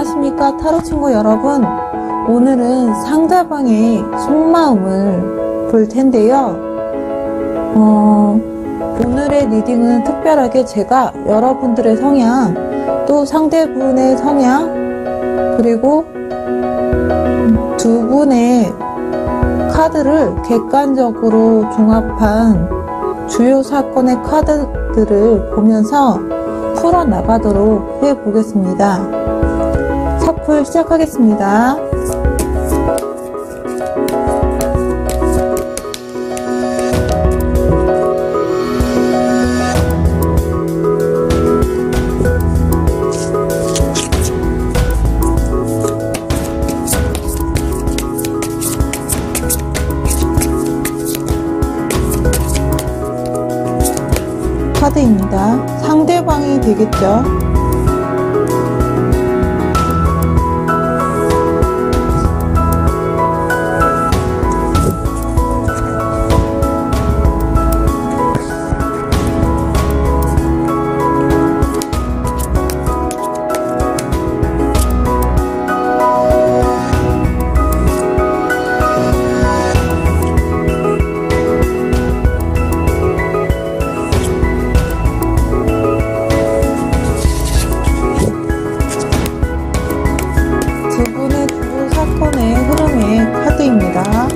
안녕하십니까 타로 친구 여러분. 오늘은 상대방의 속마음을 볼 텐데요. 오늘의 리딩은 특별하게 제가 여러분들의 성향, 또 상대분의 성향, 그리고 두 분의 카드를 객관적으로 종합한 주요 사건의 카드들을 보면서 풀어나가도록 해보겠습니다. 샤플 시작하겠습니다. 카드입니다. 상대방이 되겠죠. 카드입니다.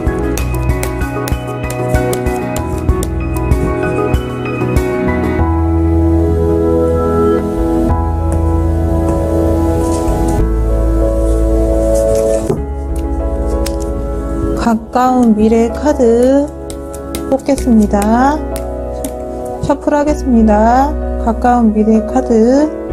가까운 미래 카드 뽑겠습니다. 셔플 하겠습니다. 가까운 미래 카드.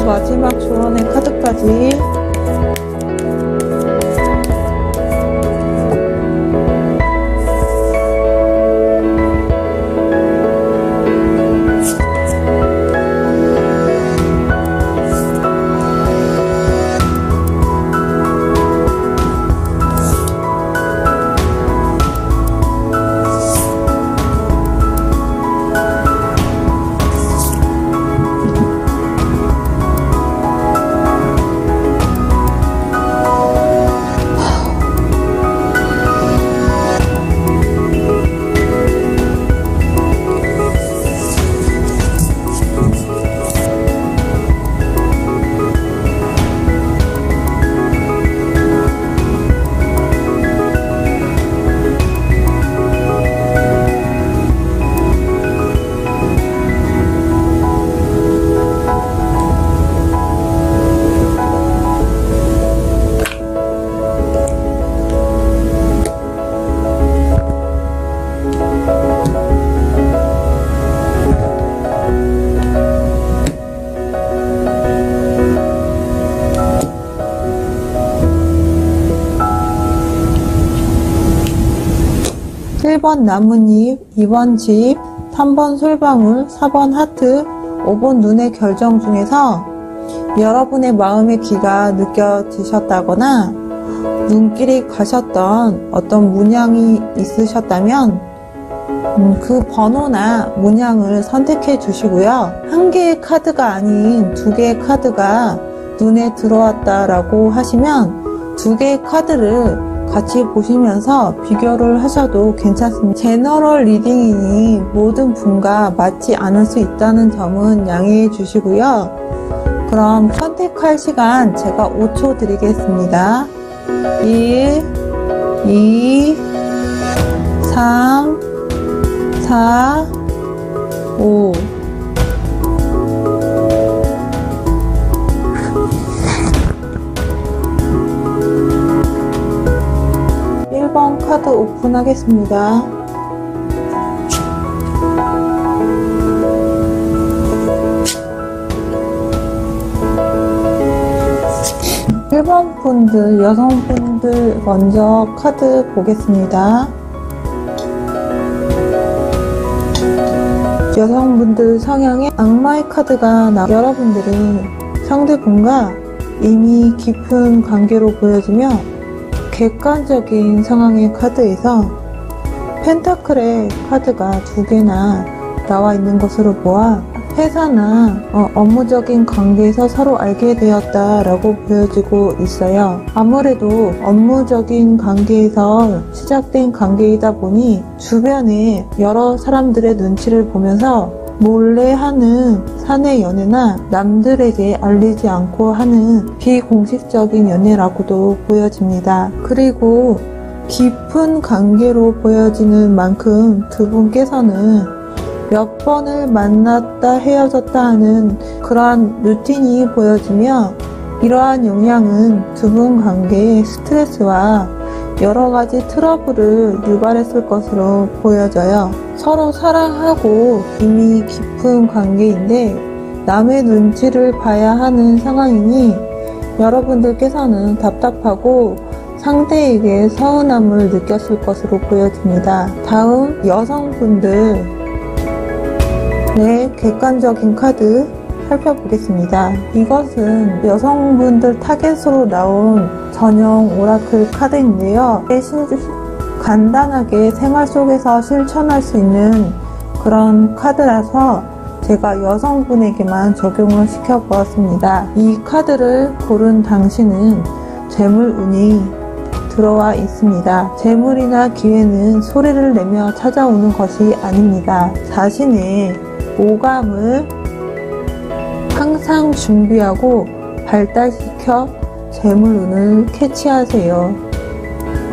마지막 조언의 카드까지. 일 번 나뭇잎, 2번 집, 3번 솔방울, 4번 하트, 5번 눈의 결정 중에서 여러분의 마음의 귀가 느껴지셨다거나 눈길이 가셨던 어떤 문양이 있으셨다면 그 번호나 문양을 선택해 주시고요. 한 개의 카드가 아닌 두 개의 카드가 눈에 들어왔다라고 하시면 두 개의 카드를 같이 보시면서 비교를 하셔도 괜찮습니다. 제너럴 리딩이니 모든 분과 맞지 않을 수 있다는 점은 양해해 주시고요. 그럼 선택할 시간 제가 5초 드리겠습니다. 1, 2, 3, 4, 5. 카드 오픈하겠습니다. 1번 분들, 여성분들 먼저 카드 보겠습니다. 여성분들 성향의 악마의 카드가 여러분들은 상대분과 이미 깊은 관계로 보여지며 객관적인 상황의 카드에서 펜타클의 카드가 2개나 나와 있는 것으로 보아 회사나 업무적인 관계에서 서로 알게 되었다라고 보여지고 있어요. 아무래도 업무적인 관계에서 시작된 관계이다 보니 주변에 여러 사람들의 눈치를 보면서 몰래 하는 사내 연애나 남들에게 알리지 않고 하는 비공식적인 연애라고도 보여집니다. 그리고 깊은 관계로 보여지는 만큼 두 분께서는 몇 번을 만났다 헤어졌다 하는 그러한 루틴이 보여지며 이러한 영향은 두 분 관계의 스트레스와 여러 가지 트러블을 유발했을 것으로 보여져요. 서로 사랑하고 이미 깊은 관계인데 남의 눈치를 봐야 하는 상황이니 여러분들께서는 답답하고 상대에게 서운함을 느꼈을 것으로 보여집니다. 다음 여성분들 객관적인 카드 살펴보겠습니다. 이것은 여성분들 타겟으로 나온 전용 오라클 카드인데요. 간단하게 생활 속에서 실천할 수 있는 그런 카드라서 제가 여성분에게만 적용을 시켜보았습니다. 이 카드를 고른 당신은 재물운이 들어와 있습니다. 재물이나 기회는 소리를 내며 찾아오는 것이 아닙니다. 자신의 오감을 항상 준비하고 발달시켜 재물운을 캐치하세요.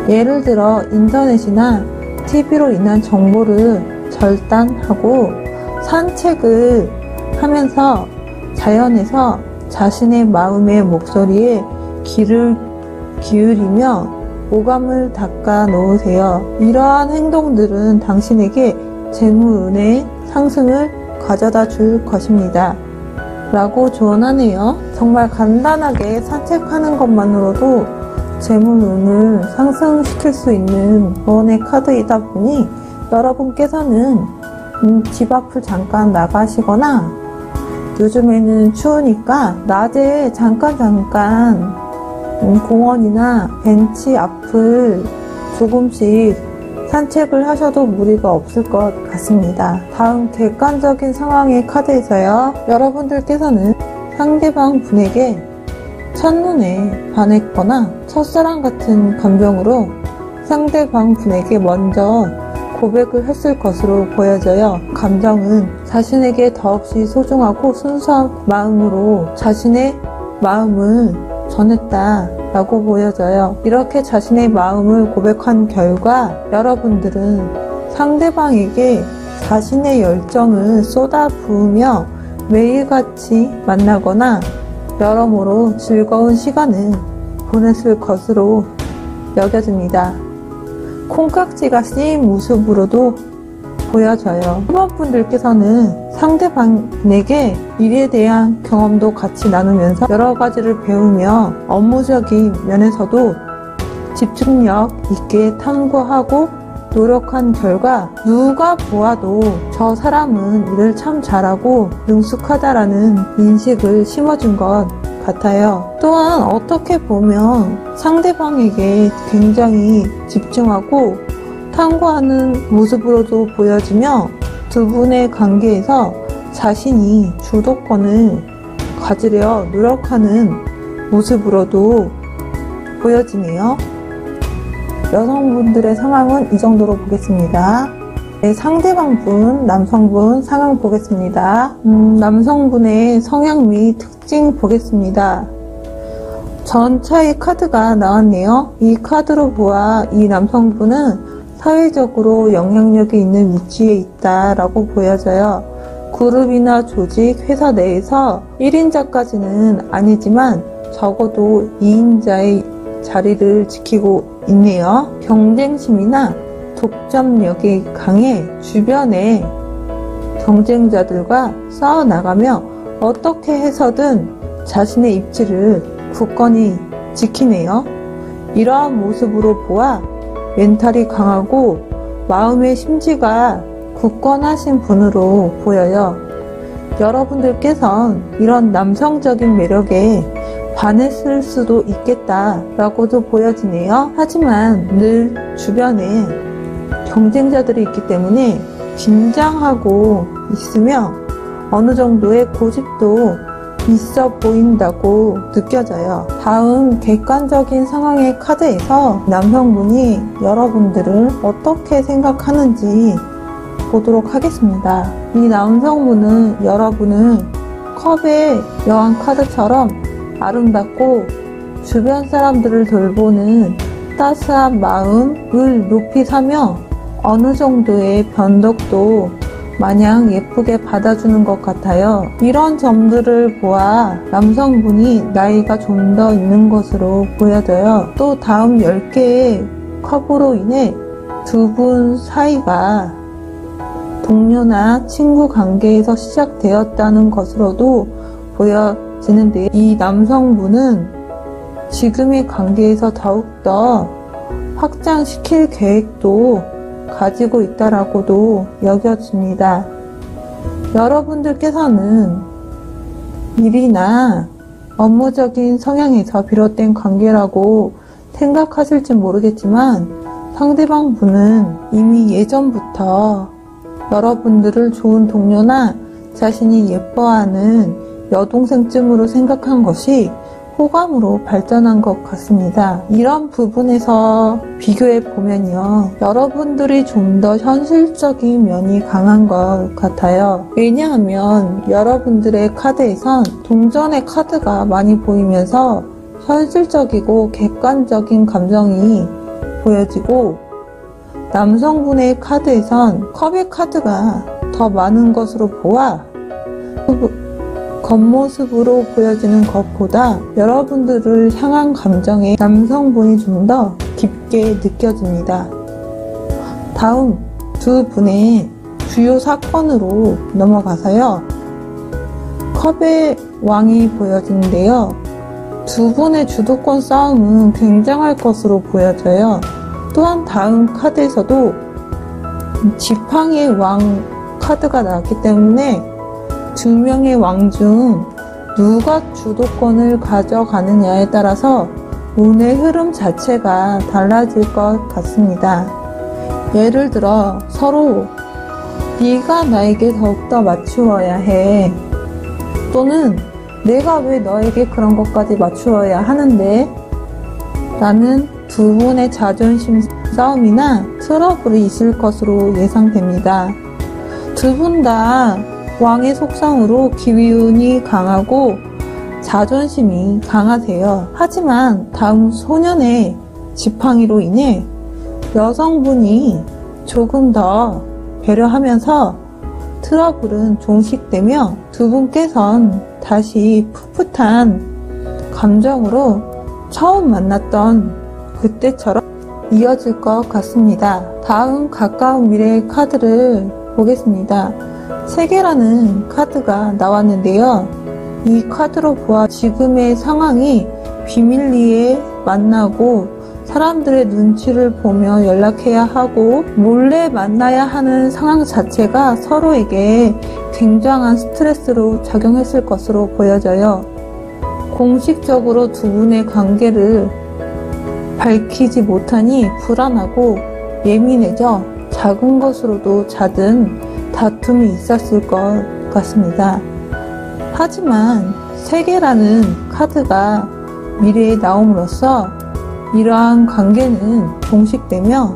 예를 들어 인터넷이나 TV로 인한 정보를 절단하고 산책을 하면서 자연에서 자신의 마음의 목소리에 귀를 기울이며 오감을 닦아 놓으세요. 이러한 행동들은 당신에게 재물운의 상승을 가져다 줄 것입니다. 라고 조언하네요. 정말 간단하게 산책하는 것만으로도 재물운을 상승시킬 수 있는 조언의 카드이다 보니 여러분께서는 집 앞을 잠깐 나가시거나 요즘에는 추우니까 낮에 잠깐 공원이나 벤치 앞을 조금씩 산책을 하셔도 무리가 없을 것 같습니다. 다음 객관적인 상황의 카드에서요. 여러분들께서는 상대방 분에게 첫눈에 반했거나 첫사랑 같은 감정으로 상대방 분에게 먼저 고백을 했을 것으로 보여져요. 감정은 자신에게 더없이 소중하고 순수한 마음으로 자신의 마음을 전했다 라고 보여져요. 이렇게 자신의 마음을 고백한 결과 여러분들은 상대방에게 자신의 열정을 쏟아 부으며 매일같이 만나거나 여러모로 즐거운 시간을 보냈을 것으로 여겨집니다. 콩깍지가 씌인 모습으로도 보여져요. 후반분들께서는 상대방에게 일에 대한 경험도 같이 나누면서 여러 가지를 배우며 업무적인 면에서도 집중력 있게 탐구하고 노력한 결과 누가 보아도 저 사람은 일을 참 잘하고 능숙하다라는 인식을 심어준 것 같아요. 또한 어떻게 보면 상대방에게 굉장히 집중하고 탐구하는 모습으로도 보여지며 두 분의 관계에서 자신이 주도권을 가지려 노력하는 모습으로도 보여지네요. 여성분들의 상황은 이 정도로 보겠습니다. 네, 상대방분, 남성분 상황 보겠습니다. 남성분의 성향 및 특징 보겠습니다. 전차의 카드가 나왔네요. 이 카드로 보아 이 남성분은 사회적으로 영향력이 있는 위치에 있다라고 보여져요. 그룹이나 조직, 회사 내에서 1인자까지는 아니지만 적어도 2인자의 자리를 지키고 있네요. 경쟁심이나 독점력이 강해 주변의 경쟁자들과 싸워나가며 어떻게 해서든 자신의 입지를 굳건히 지키네요. 이러한 모습으로 보아 멘탈이 강하고 마음의 심지가 굳건하신 분으로 보여요. 여러분들께선 이런 남성적인 매력에 반했을 수도 있겠다라고도 보여지네요. 하지만 늘 주변에 경쟁자들이 있기 때문에 긴장하고 있으며 어느 정도의 고집도 있어 보인다고 느껴져요. 다음 객관적인 상황의 카드에서 남성분이 여러분들을 어떻게 생각하는지 보도록 하겠습니다. 이 남성분은 여러분을 컵의 여왕 카드처럼 아름답고 주변 사람들을 돌보는 따스한 마음을 높이 사며 어느 정도의 변덕도 마냥 예쁘게 받아주는 것 같아요. 이런 점들을 보아 남성분이 나이가 좀 더 있는 것으로 보여져요. 또 다음 10개의 컵으로 인해 두 분 사이가 동료나 친구 관계에서 시작되었다는 것으로도 보여지는데, 이 남성분은 지금의 관계에서 더욱더 확장시킬 계획도 가지고 있다라고도 여겨집니다. 여러분들께서는 일이나 업무적인 성향에서 비롯된 관계라고 생각하실지 모르겠지만, 상대방 분은 이미 예전부터 여러분들을 좋은 동료나 자신이 예뻐하는 여동생쯤으로 생각한 것이 호감으로 발전한 것 같습니다. 이런 부분에서 비교해 보면요, 여러분들이 좀 더 현실적인 면이 강한 것 같아요. 왜냐하면 여러분들의 카드에선 동전의 카드가 많이 보이면서 현실적이고 객관적인 감정이 보여지고, 남성분의 카드에선 컵의 카드가 더 많은 것으로 보아 겉모습으로 보여지는 것보다 여러분들을 향한 감정에 남성분이 좀 더 깊게 느껴집니다. 다음 두 분의 주요 사건으로 넘어가서요, 컵의 왕이 보여지는데요, 두 분의 주도권 싸움은 굉장할 것으로 보여져요. 또한 다음 카드에서도 지팡이의 왕 카드가 나왔기 때문에 두 명의 왕 중 누가 주도권을 가져가느냐에 따라서 운의 흐름 자체가 달라질 것 같습니다. 예를 들어 서로 네가 나에게 더욱더 맞추어야 해, 또는 내가 왜 너에게 그런 것까지 맞추어야 하는데, 라는 두 분의 자존심 싸움이나 트러블이 있을 것으로 예상됩니다. 두 분 다 왕의 속성으로 기운이 강하고 자존심이 강하세요. 하지만 다음 소년의 지팡이로 인해 여성분이 조금 더 배려하면서 트러블은 종식되며 두 분께선 다시 풋풋한 감정으로 처음 만났던 그때처럼 이어질 것 같습니다. 다음 가까운 미래의 카드를 보겠습니다. 세계라는 카드가 나왔는데요, 이 카드로 보아 지금의 상황이 비밀리에 만나고 사람들의 눈치를 보며 연락해야 하고 몰래 만나야 하는 상황 자체가 서로에게 굉장한 스트레스로 작용했을 것으로 보여져요. 공식적으로 두 분의 관계를 밝히지 못하니 불안하고 예민해져 작은 것으로도 잦은 다툼이 있었을 것 같습니다. 하지만 세계라는 카드가 미래에 나옴으로써 이러한 관계는 종식되며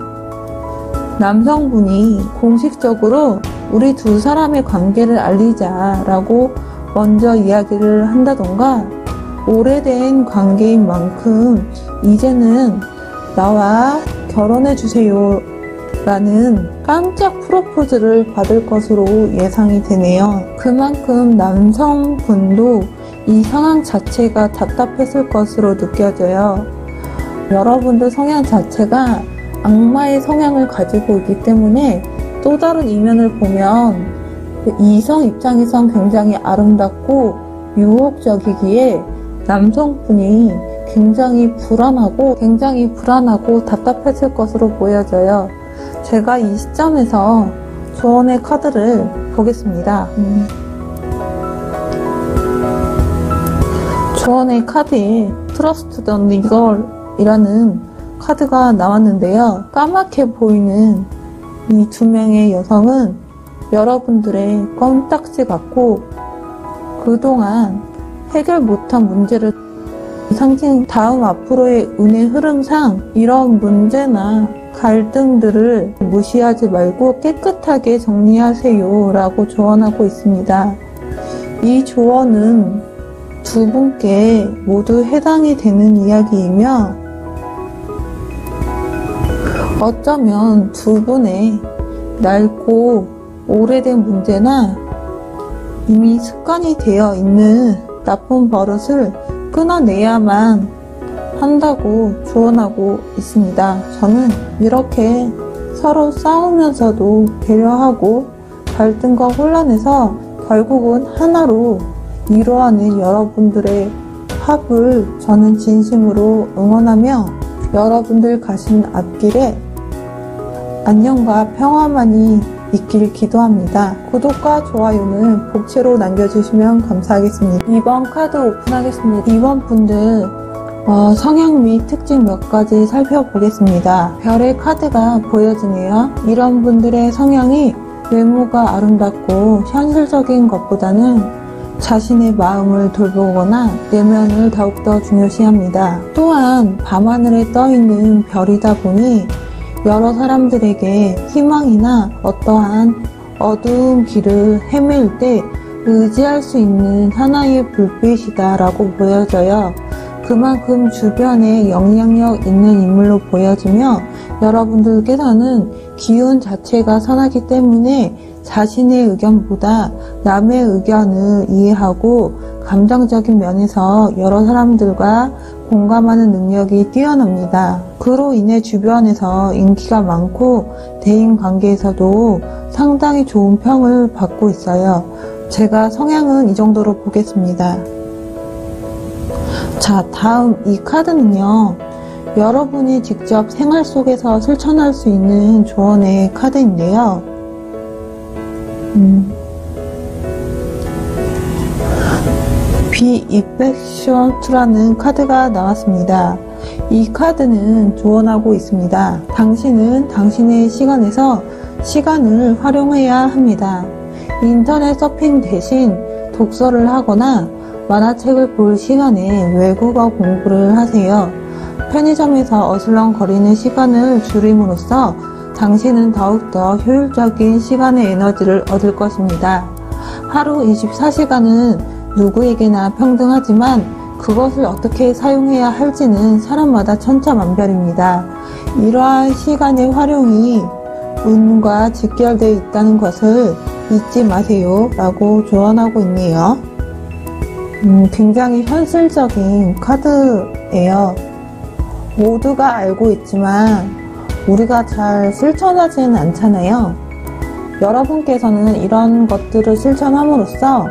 남성분이 공식적으로 우리 두 사람의 관계를 알리자라고 먼저 이야기를 한다던가, 오래된 관계인 만큼 이제는 나와 결혼해주세요 라는 깜짝 프로포즈를 받을 것으로 예상이 되네요. 그만큼 남성분도 이 상황 자체가 답답했을 것으로 느껴져요. 여러분들 성향 자체가 악마의 성향을 가지고 있기 때문에 또 다른 이면을 보면 이성 입장에선 굉장히 아름답고 유혹적이기에 남성분이 굉장히 불안하고 답답했을 것으로 보여져요. 제가 이 시점에서 조언의 카드를 보겠습니다. 조언의 카드에 트러스트 더 리걸이라는 카드가 나왔는데요. 까맣게 보이는 이 두 명의 여성은 여러분들의 껌딱지 같고 그동안 해결 못한 문제를 상징 다음 앞으로의 운의 흐름상 이런 문제나 갈등들을 무시하지 말고 깨끗하게 정리하세요 라고 조언하고 있습니다. 이 조언은 두 분께 모두 해당이 되는 이야기이며 어쩌면 두 분의 낡고 오래된 문제나 이미 습관이 되어 있는 나쁜 버릇을 끊어내야만 한다고 조언하고 있습니다. 저는 이렇게 서로 싸우면서도 배려하고 갈등과 혼란에서 결국은 하나로 이루어가는 여러분들의 합을 저는 진심으로 응원하며 여러분들 가신 앞길에 안녕과 평화만이 있길 기도합니다. 구독과 좋아요는 복채로 남겨주시면 감사하겠습니다. 2번 카드 오픈하겠습니다. 2번 분들 성향 및 특징 몇 가지 살펴보겠습니다. 별의 카드가 보여지네요. 이런 분들의 성향이 외모가 아름답고 현실적인 것보다는 자신의 마음을 돌보거나 내면을 더욱더 중요시합니다. 또한 밤하늘에 떠있는 별이다 보니 여러 사람들에게 희망이나 어떠한 어두운 길을 헤맬 때 의지할 수 있는 하나의 불빛이다 라고 보여져요. 그만큼 주변에 영향력 있는 인물로 보여지며 여러분들께서는 기운 자체가 선하기 때문에 자신의 의견보다 남의 의견을 이해하고 감정적인 면에서 여러 사람들과 공감하는 능력이 뛰어납니다. 그로 인해 주변에서 인기가 많고 대인관계에서도 상당히 좋은 평을 받고 있어요. 제가 성향은 이 정도로 보겠습니다. 자, 다음 이 카드는요. 여러분이 직접 생활 속에서 실천할 수 있는 조언의 카드인데요. Be efficient!라는 카드가 나왔습니다. 이 카드는 조언하고 있습니다. 당신은 당신의 시간에서 시간을 활용해야 합니다. 인터넷 서핑 대신 독서를 하거나 만화책을 볼 시간에 외국어 공부를 하세요. 편의점에서 어슬렁거리는 시간을 줄임으로써 당신은 더욱더 효율적인 시간의 에너지를 얻을 것입니다. 하루 24시간은 누구에게나 평등하지만 그것을 어떻게 사용해야 할지는 사람마다 천차만별입니다. 이러한 시간의 활용이 운과 직결되어 있다는 것을 잊지 마세요 라고 조언하고 있네요. 굉장히 현실적인 카드예요. 모두가 알고 있지만 우리가 잘 실천하지는 않잖아요. 여러분께서는 이런 것들을 실천함으로써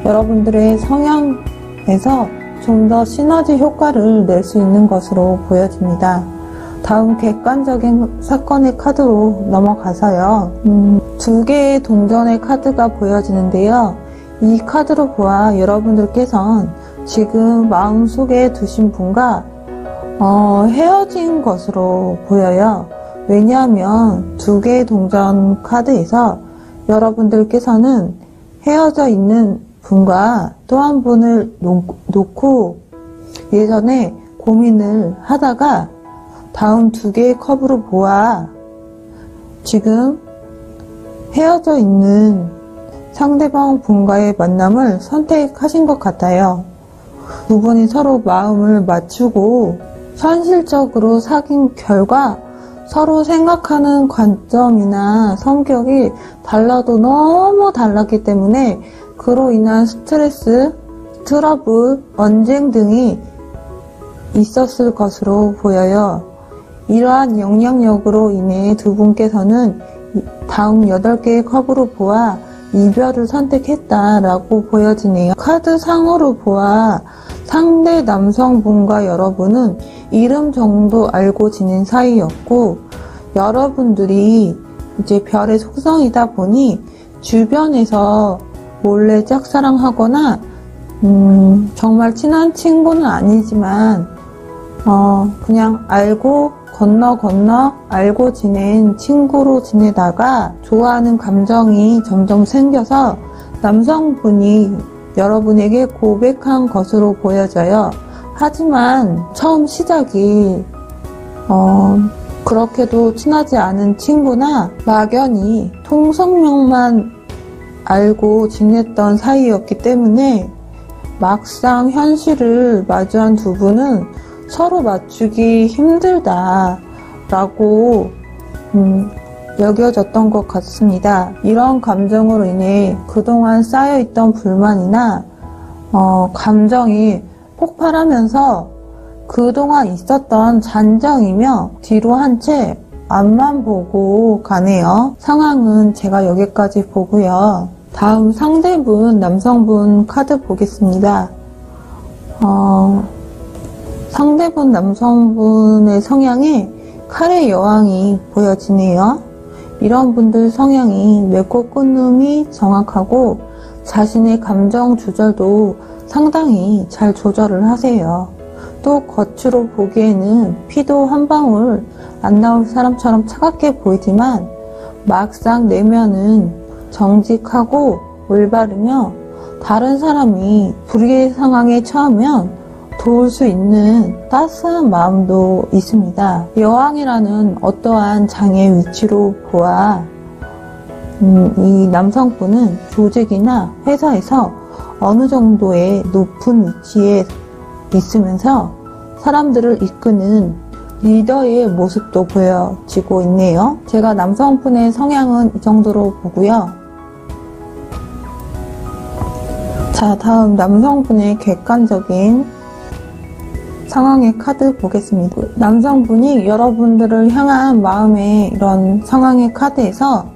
여러분들의 성향에서 좀 더 시너지 효과를 낼 수 있는 것으로 보여집니다. 다음 객관적인 사건의 카드로 넘어가서요. 두 개의 동전의 카드가 보여지는데요. 이 카드로 보아 여러분들께선 지금 마음속에 두신 분과 헤어진 것으로 보여요. 왜냐하면 두 개의 동전 카드에서 여러분들께서는 헤어져 있는 분과 또 한 분을 놓고 예전에 고민을 하다가 다음 두 개의 컵으로 보아 지금 헤어져 있는 상대방 분과의 만남을 선택하신 것 같아요. 두 분이 서로 마음을 맞추고 현실적으로 사귄 결과 서로 생각하는 관점이나 성격이 달라도 너무 달랐기 때문에 그로 인한 스트레스, 트러블, 언쟁 등이 있었을 것으로 보여요. 이러한 영향력으로 인해 두 분께서는 다음 8개의 컵으로 보아 이별을 선택했다라고 보여지네요. 카드 상으로 보아 상대 남성분과 여러분은 이름 정도 알고 지낸 사이였고 여러분들이 이제 별의 속성이다 보니 주변에서 몰래 짝사랑하거나 정말 친한 친구는 아니지만 그냥 알고 건너 알고 지낸 친구로 지내다가 좋아하는 감정이 점점 생겨서 남성분이 여러분에게 고백한 것으로 보여져요. 하지만 처음 시작이 그렇게도 친하지 않은 친구나 막연히 통성명만 알고 지냈던 사이였기 때문에 막상 현실을 마주한 두 분은 서로 맞추기 힘들다라고 여겨졌던 것 같습니다. 이런 감정으로 인해 그동안 쌓여있던 불만이나 감정이 폭발하면서 그동안 있었던 잔정이며 뒤로 한 채 앞만 보고 가네요. 상황은 제가 여기까지 보고요. 다음 상대분 남성분 카드 보겠습니다. 상대분 남성분의 성향에 칼의 여왕이 보여지네요. 이런 분들 성향이 맺고 끊음이 정확하고 자신의 감정 조절도 상당히 잘 조절을 하세요. 또 겉으로 보기에는 피도 한 방울 안 나올 사람처럼 차갑게 보이지만 막상 내면은 정직하고 올바르며 다른 사람이 불의의 상황에 처하면 도울 수 있는 따스한 마음도 있습니다. 여왕이라는 어떠한 장의 위치로 보아 이 남성분은 조직이나 회사에서 어느 정도의 높은 위치에 있으면서 사람들을 이끄는 리더의 모습도 보여지고 있네요. 제가 남성분의 성향은 이 정도로 보고요. 자, 다음 남성분의 객관적인 상황의 카드 보겠습니다. 남성분이 여러분들을 향한 마음의 이런 상황의 카드에서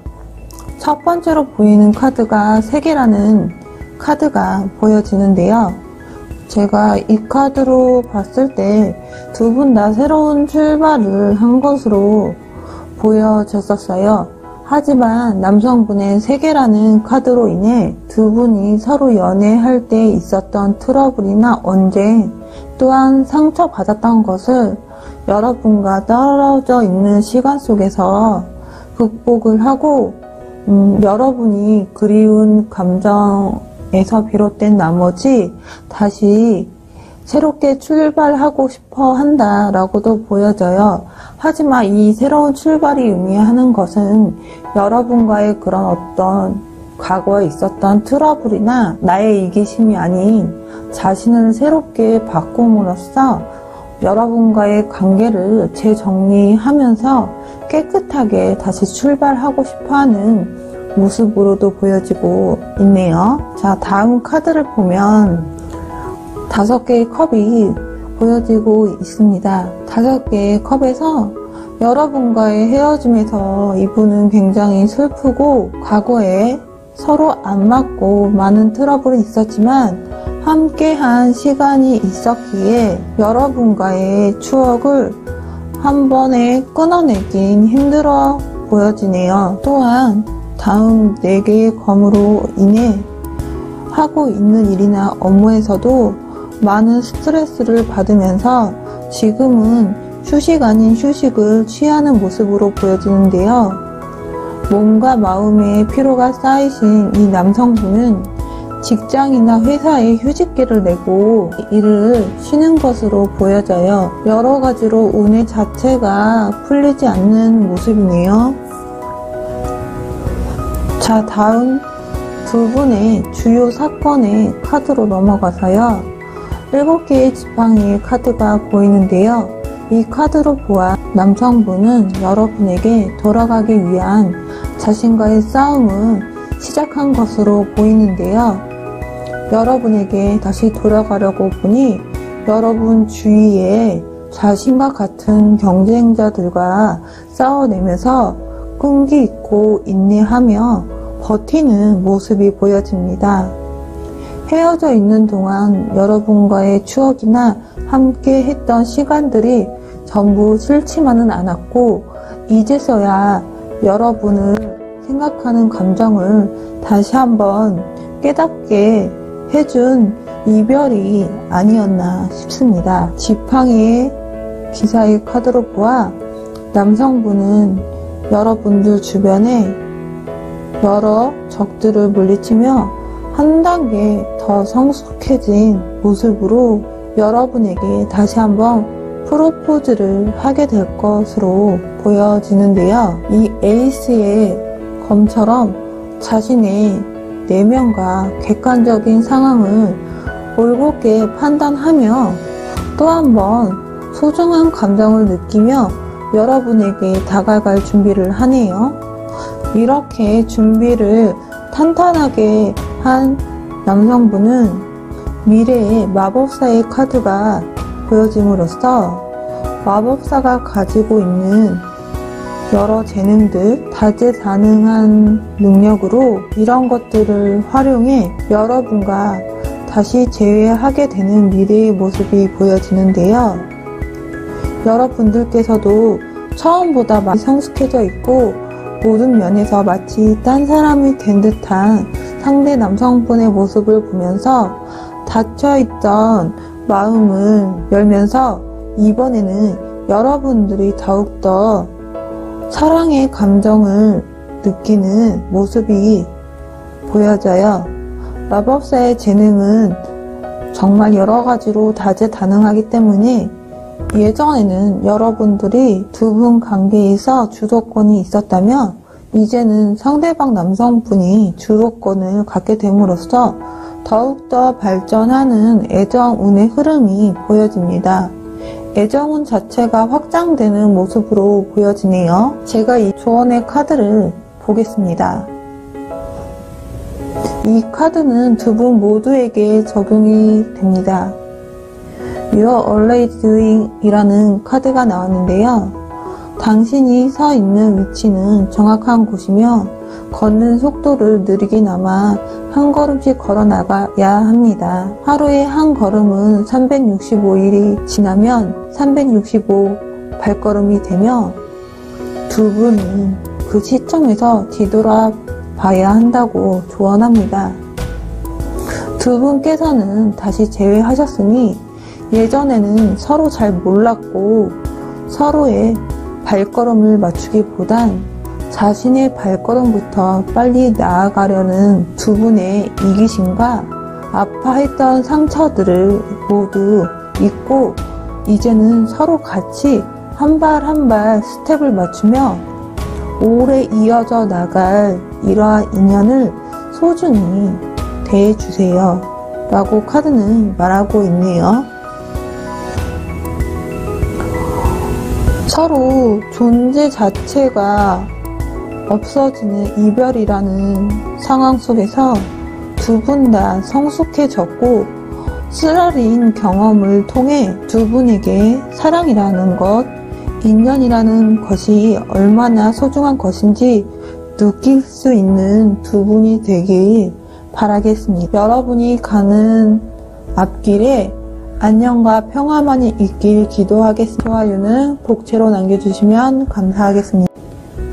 첫 번째로 보이는 카드가 3개라는 카드가 보여지는데요. 제가 이 카드로 봤을 때 두 분 다 새로운 출발을 한 것으로 보여졌었어요. 하지만 남성분의 3개라는 카드로 인해 두 분이 서로 연애할 때 있었던 트러블이나 언쟁 또한 상처받았던 것을 여러분과 떨어져 있는 시간 속에서 극복을 하고 여러분이 그리운 감정에서 비롯된 나머지 다시 새롭게 출발하고 싶어 한다라고도 보여져요. 하지만 이 새로운 출발이 의미하는 것은 여러분과의 그런 어떤 과거에 있었던 트러블이나 나의 이기심이 아닌 자신을 새롭게 바꿈으로써 여러분과의 관계를 재정리하면서 깨끗하게 다시 출발하고 싶어하는 모습으로도 보여지고 있네요. 자, 다음 카드를 보면 5개의 컵이 보여지고 있습니다. 5개의 컵에서 여러분과의 헤어짐에서 이분은 굉장히 슬프고 과거에 서로 안 맞고 많은 트러블이 있었지만 함께한 시간이 있었기에 여러분과의 추억을 한 번에 끊어내긴 힘들어 보여지네요. 또한 다음 4개의 검으로 인해 하고 있는 일이나 업무에서도 많은 스트레스를 받으면서 지금은 휴식 아닌 휴식을 취하는 모습으로 보여지는데요. 몸과 마음의 피로가 쌓이신 이 남성분은 직장이나 회사에 휴직기를 내고 일을 쉬는 것으로 보여져요. 여러 가지로 운의 자체가 풀리지 않는 모습이네요. 자, 다음 두 분의 주요 사건의 카드로 넘어가서요. 7개의 지팡이의 카드가 보이는데요. 이 카드로 보아 남성분은 여러분에게 돌아가기 위한 자신과의 싸움을 시작한 것으로 보이는데요. 여러분에게 다시 돌아가려고 보니 여러분 주위에 자신과 같은 경쟁자들과 싸워내면서 끈기 있고 인내하며 버티는 모습이 보여집니다. 헤어져 있는 동안 여러분과의 추억이나 함께 했던 시간들이 전부 싫지만은 않았고 이제서야 여러분을 생각하는 감정을 다시 한번 깨닫게 해준 이별이 아니었나 싶습니다. 지팡이의 기사의 카드로 보아 남성분은 여러분들 주변에 여러 적들을 물리치며 한 단계 더 성숙해진 모습으로 여러분에게 다시 한번 프로포즈를 하게 될 것으로 보여지는데요. 이 에이스의 검처럼 자신의 내면과 객관적인 상황을 올곧게 판단하며 또 한 번 소중한 감정을 느끼며 여러분에게 다가갈 준비를 하네요. 이렇게 준비를 탄탄하게 한 남성분은 미래의 마법사의 카드가 보여짐으로써 마법사가 가지고 있는 여러 재능들, 다재다능한 능력으로 이런 것들을 활용해 여러분과 다시 재회하게 되는 미래의 모습이 보여지는데요. 여러분들께서도 처음보다 많이 성숙해져 있고 모든 면에서 마치 딴 사람이 된 듯한 상대 남성분의 모습을 보면서 닫혀있던 마음을 열면서 이번에는 여러분들이 더욱더 사랑의 감정을 느끼는 모습이 보여져요. 마법사의 재능은 정말 여러 가지로 다재다능하기 때문에 예전에는 여러분들이 두 분 관계에서 주도권이 있었다면 이제는 상대방 남성분이 주도권을 갖게 됨으로써 더욱더 발전하는 애정운의 흐름이 보여집니다. 애정운 자체가 확장되는 모습으로 보여지네요. 제가 이 조언의 카드를 보겠습니다. 이 카드는 두 분 모두에게 적용이 됩니다. You're always doing 이라는 카드가 나왔는데요. 당신이 서 있는 위치는 정확한 곳이며 걷는 속도를 느리게나마 한 걸음씩 걸어 나가야 합니다. 하루에 한 걸음은 365일이 지나면 365 발걸음이 되며 두 분은 그 시점에서 뒤돌아봐야 한다고 조언합니다. 두 분께서는 다시 재회하셨으니 예전에는 서로 잘 몰랐고 서로의 발걸음을 맞추기보단 자신의 발걸음부터 빨리 나아가려는 두 분의 이기심과 아파했던 상처들을 모두 잊고 이제는 서로 같이 한 발 한 발 스텝을 맞추며 오래 이어져 나갈 이러한 인연을 소중히 대해주세요 라고 카드는 말하고 있네요. 서로 존재 자체가 없어지는 이별이라는 상황 속에서 두 분 다 성숙해졌고 쓰라린 경험을 통해 두 분에게 사랑이라는 것, 인연이라는 것이 얼마나 소중한 것인지 느낄 수 있는 두 분이 되길 바라겠습니다. 여러분이 가는 앞길에 안녕과 평화만이 있길 기도하겠습니다. 좋아요는 복채로 남겨주시면 감사하겠습니다.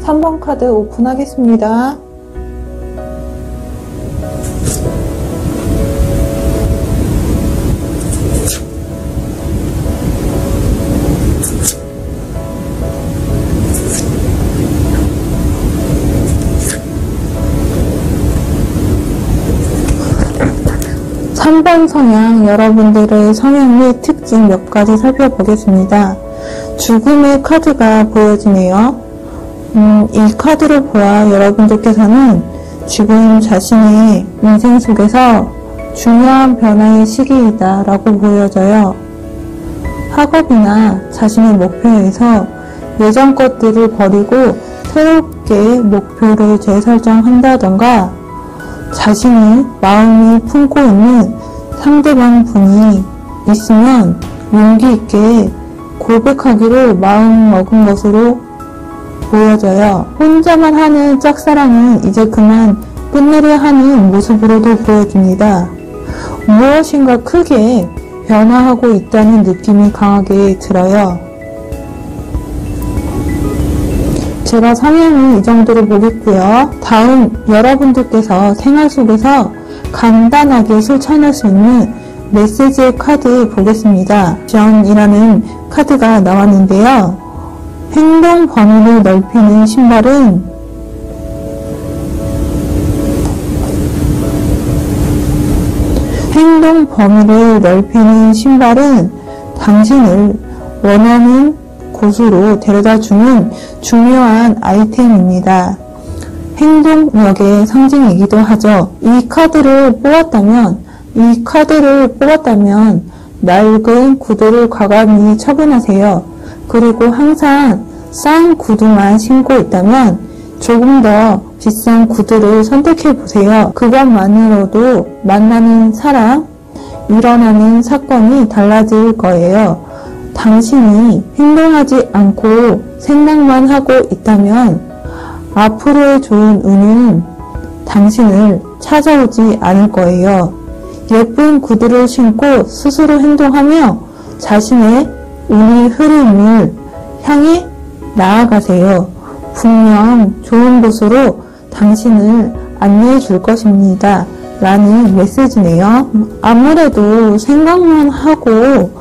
3번 카드 오픈하겠습니다. 삼 번 성향, 여러분들의 성향의 특징 몇 가지 살펴보겠습니다. 죽음의 카드가 보여지네요. 이 카드를 보아 여러분들께서는 지금 자신의 인생 속에서 중요한 변화의 시기이다 라고 보여져요. 학업이나 자신의 목표에서 예전 것들을 버리고 새롭게 목표를 재설정한다던가 자신이 마음이 품고 있는 상대방 분이 있으면 용기 있게 고백하기로 마음 먹은 것으로 보여져요. 혼자만 하는 짝사랑은 이제 그만 끝내려 하는 모습으로도 보여집니다. 무엇인가 크게 변화하고 있다는 느낌이 강하게 들어요. 제가 성향을 이 정도로 보겠고요. 다음 여러분들께서 생활 속에서 간단하게 실천할 수 있는 메시지의 카드 보겠습니다. 전이라는 카드가 나왔는데요. 행동 범위를 넓히는 신발은 행동 범위를 넓히는 신발은 당신을 원하는 곳으로 데려다주는 중요한 아이템입니다. 행동력의 상징이기도 하죠. 이 카드를 뽑았다면 낡은 구두를 과감히 처분하세요. 그리고 항상 싼 구두만 신고 있다면 조금 더 비싼 구두를 선택해 보세요. 그것만으로도 만나는 사람, 일어나는 사건이 달라질 거예요. 당신이 행동하지 않고 생각만 하고 있다면 앞으로의 좋은 운은 당신을 찾아오지 않을 거예요. 예쁜 구두를 신고 스스로 행동하며 자신의 운의 흐름을 향해 나아가세요. 분명 좋은 곳으로 당신을 안내해 줄 것입니다. 라는 메시지네요. 아무래도 생각만 하고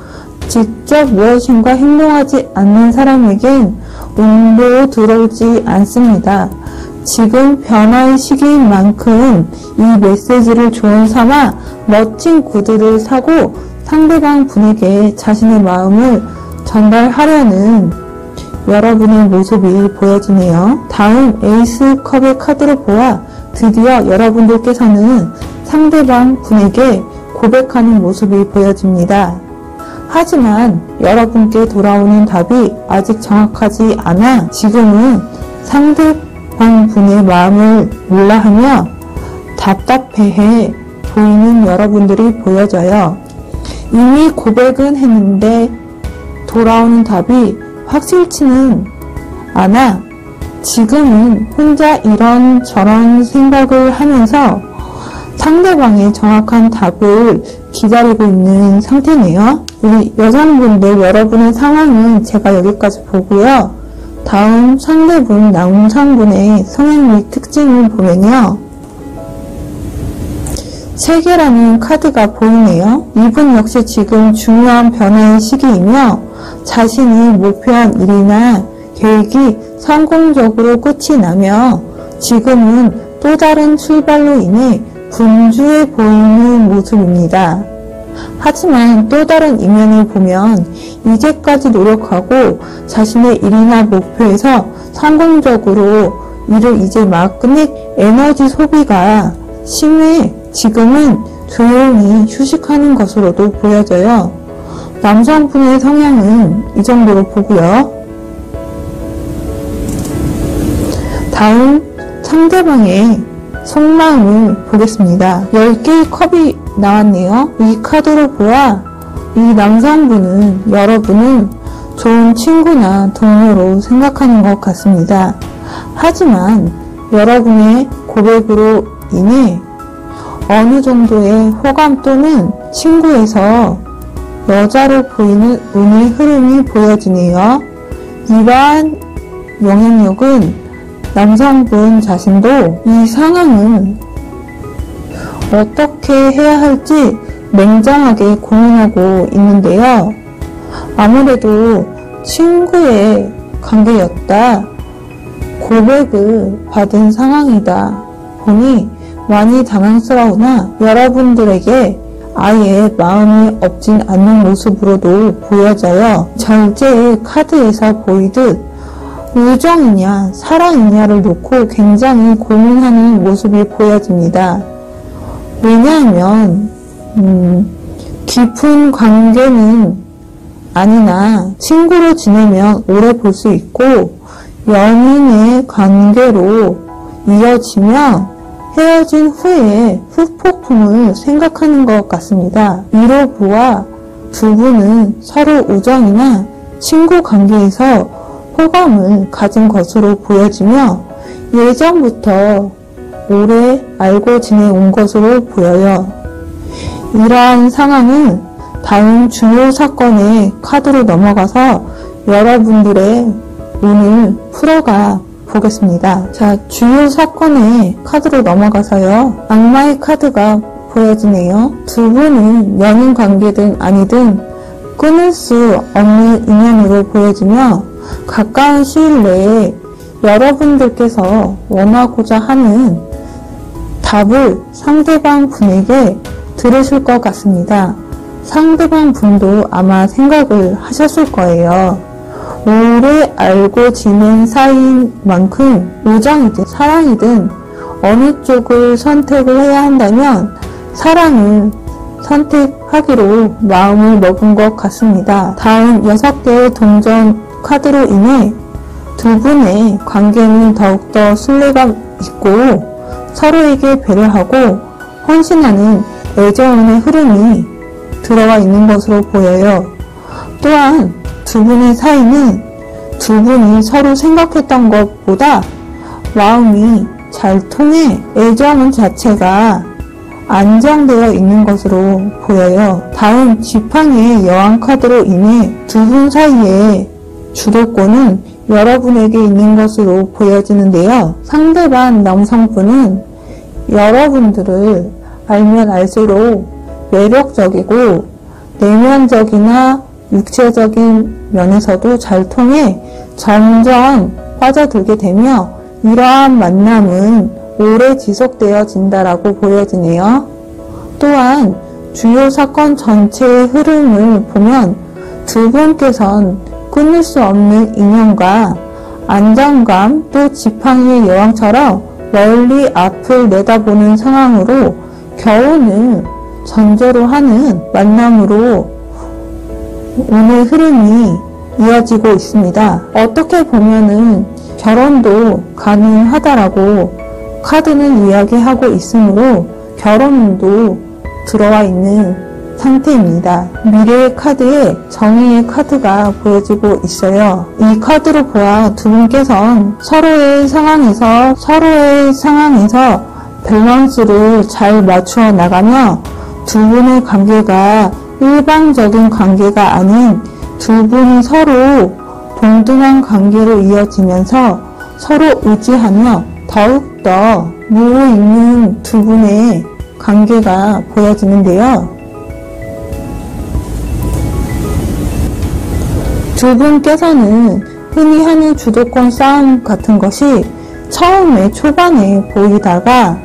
직접 무엇인가 행동하지 않는 사람에겐 운도 들어오지 않습니다. 지금 변화의 시기인 만큼 이 메시지를 조언 삼아 멋진 구두를 사고 상대방 분에게 자신의 마음을 전달하려는 여러분의 모습이 보여지네요. 다음 에이스 컵의 카드를 보아 드디어 여러분들께서는 상대방 분에게 고백하는 모습이 보여집니다. 하지만 여러분께 돌아오는 답이 아직 정확하지 않아 지금은 상대방 분의 마음을 몰라하며 답답해해 보이는 여러분들이 보여져요. 이미 고백은 했는데 돌아오는 답이 확실치는 않아 지금은 혼자 이런저런 생각을 하면서 상대방의 정확한 답을 기다리고 있는 상태네요. 우리 여성분들 여러분의 상황은 제가 여기까지 보고요. 다음 상대분 남성분의 성향 및 특징을 보면요. 세계라는 카드가 보이네요. 이분 역시 지금 중요한 변화의 시기이며 자신이 목표한 일이나 계획이 성공적으로 끝이 나며 지금은 또 다른 출발로 인해 분주해 보이는 모습입니다. 하지만 또 다른 이면을 보면 이제까지 노력하고 자신의 일이나 목표에서 성공적으로 일을 이제 막 끝내 에너지 소비가 심해 지금은 조용히 휴식하는 것으로도 보여져요. 남성분의 성향은 이 정도로 보고요. 다음 상대방의 속마음을 보겠습니다. 10개의 컵이 나왔네요. 이 카드로 보아 이 남성분은 여러분을 좋은 친구나 동료로 생각하는 것 같습니다. 하지만 여러분의 고백으로 인해 어느 정도의 호감 또는 친구에서 여자로 보이는 운의 흐름이 보여지네요. 이러한 영향력은 남성분 자신도 이 상황을 어떻게 해야 할지 냉정하게 고민하고 있는데요. 아무래도 친구의 관계였다. 고백을 받은 상황이다 보니 많이 당황스러우나 여러분들에게 아예 마음이 없진 않는 모습으로도 보여져요. 절제의 카드에서 보이듯 우정이냐 사랑이냐를 놓고 굉장히 고민하는 모습이 보여집니다. 왜냐하면 깊은 관계는 아니나 친구로 지내면 오래 볼 수 있고 연인의 관계로 이어지면 헤어진 후에 후폭풍을 생각하는 것 같습니다. 이로 보아 두 분은 서로 우정이나 친구 관계에서 호감을 가진 것으로 보여지며 예전부터 오래 알고 지내온 것으로 보여요. 이러한 상황은 다음 중요 사건의 카드로 넘어가서 여러분들의 운을 풀어가 보겠습니다. 자, 주요 사건의 카드로 넘어가서요. 악마의 카드가 보여지네요. 두 분은 연인 관계든 아니든 끊을 수 없는 인연으로 보여지며 가까운 시일 내에 여러분들께서 원하고자 하는 답을 상대방 분에게 들으실 것 같습니다. 상대방 분도 아마 생각을 하셨을 거예요. 오래 알고 지낸 사이인 만큼 우정이든 사랑이든 어느 쪽을 선택을 해야 한다면 사랑을 선택하기로 마음을 먹은 것 같습니다. 다음 6개의 동전 카드로 인해 두 분의 관계는 더욱더 신뢰가 있고 서로에게 배려하고 헌신하는 애정의 흐름이 들어가 있는 것으로 보여요. 또한 두 분의 사이는 두 분이 서로 생각했던 것보다 마음이 잘 통해 애정 자체가 안정되어 있는 것으로 보여요. 다음 지팡이의 여왕 카드로 인해 두 분 사이의 주도권은 여러분에게 있는 것으로 보여지는데요. 상대방 남성분은 여러분들을 알면 알수록 매력적이고 내면적이나 육체적인 면에서도 잘 통해 점점 빠져들게 되며 이러한 만남은 오래 지속되어진다라고 보여지네요. 또한 주요 사건 전체의 흐름을 보면 두 분께선 끊을 수 없는 인연과 안정감 또 지팡이의 여왕처럼 멀리 앞을 내다보는 상황으로 결혼을 전제로 하는 만남으로 오늘 흐름이 이어지고 있습니다. 어떻게 보면은 결혼도 가능하다라고 카드는 이야기하고 있으므로 결혼도 들어와 있는 상태입니다. 미래의 카드에 정의의 카드가 보여지고 있어요. 이 카드로 보아 두 분께서는 서로의 상황에서 밸런스를 잘 맞추어 나가며 두 분의 관계가 일방적인 관계가 아닌 두 분이 서로 동등한 관계로 이어지면서 서로 의지하며 더욱더 무르익는 두 분의 관계가 보여지는데요. 두 분께서는 흔히 하는 주도권 싸움 같은 것이 처음에 초반에 보이다가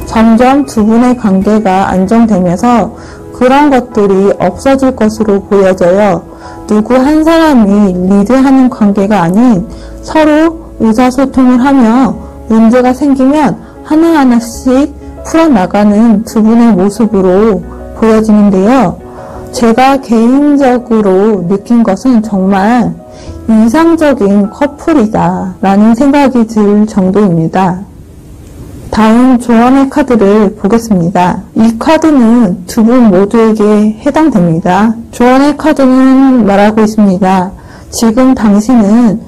점점 두 분의 관계가 안정되면서 그런 것들이 없어질 것으로 보여져요. 누구 한 사람이 리드하는 관계가 아닌 서로 의사소통을 하며 문제가 생기면 하나하나씩 풀어나가는 두 분의 모습으로 보여지는데요. 제가 개인적으로 느낀 것은 정말 이상적인 커플이다 라는 생각이 들 정도입니다. 다음 조언의 카드를 보겠습니다. 이 카드는 두 분 모두에게 해당됩니다. 조언의 카드는 말하고 있습니다. 지금 당신은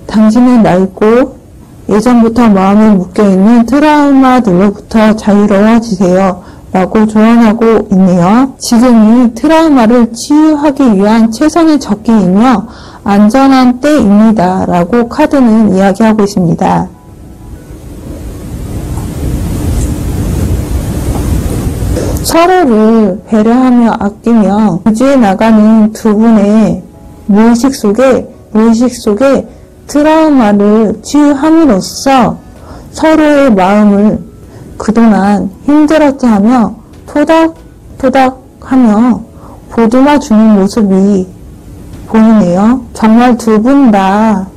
당신의 낡고 예전부터 마음에 묶여있는 트라우마들로부터 자유로워지세요 라고 조언하고 있네요. 지금이 트라우마를 치유하기 위한 최선의 적기이며 안전한 때입니다 라고 카드는 이야기하고 있습니다. 서로를 배려하며 아끼며 유지해 나가는 두 분의 무의식 속에 트라우마를 치유함으로써 서로의 마음을 그동안 힘들었지 하며 토닥토닥 하며 보듬어 주는 모습이 보이네요. 정말 두 분 다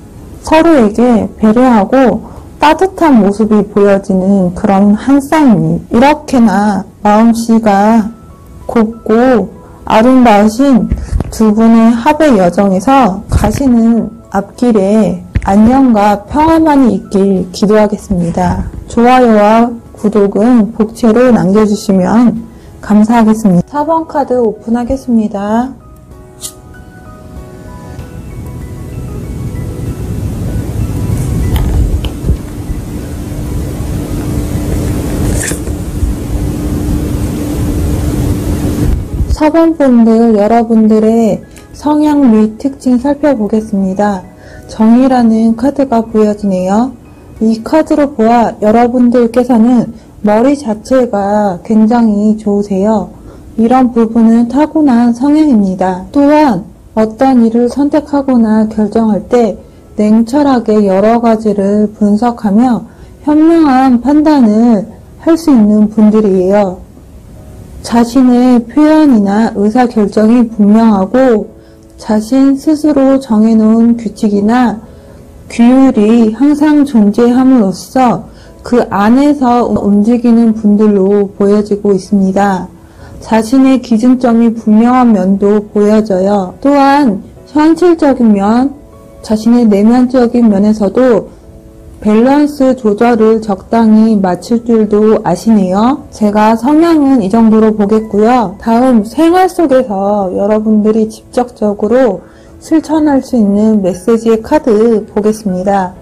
서로에게 배려하고 따뜻한 모습이 보여지는 그런 한 쌍입니다. 이렇게나 마음씨가 곱고 아름다우신 두 분의 합의 여정에서 가시는 앞길에 안녕과 평화만이 있길 기도하겠습니다. 좋아요와 구독은 복채로 남겨주시면 감사하겠습니다. 4번 카드 오픈하겠습니다. (4번) 분들 여러분들의 성향 및 특징 살펴보겠습니다. 정이라는 카드가 보여지네요. 이 카드로 보아 여러분들께서는 머리 자체가 굉장히 좋으세요. 이런 부분은 타고난 성향입니다. 또한 어떤 일을 선택하거나 결정할 때 냉철하게 여러 가지를 분석하며 현명한 판단을 할 수 있는 분들이에요. 자신의 표현이나 의사결정이 분명하고 자신 스스로 정해놓은 규칙이나 규율이 항상 존재함으로써 그 안에서 움직이는 분들로 보여지고 있습니다. 자신의 기준점이 분명한 면도 보여져요. 또한 현실적인 면, 자신의 내면적인 면에서도 밸런스 조절을 적당히 맞출 줄도 아시네요. 제가 성향은 이 정도로 보겠고요. 다음 생활 속에서 여러분들이 직접적으로 실천할 수 있는 메시지의 카드 보겠습니다.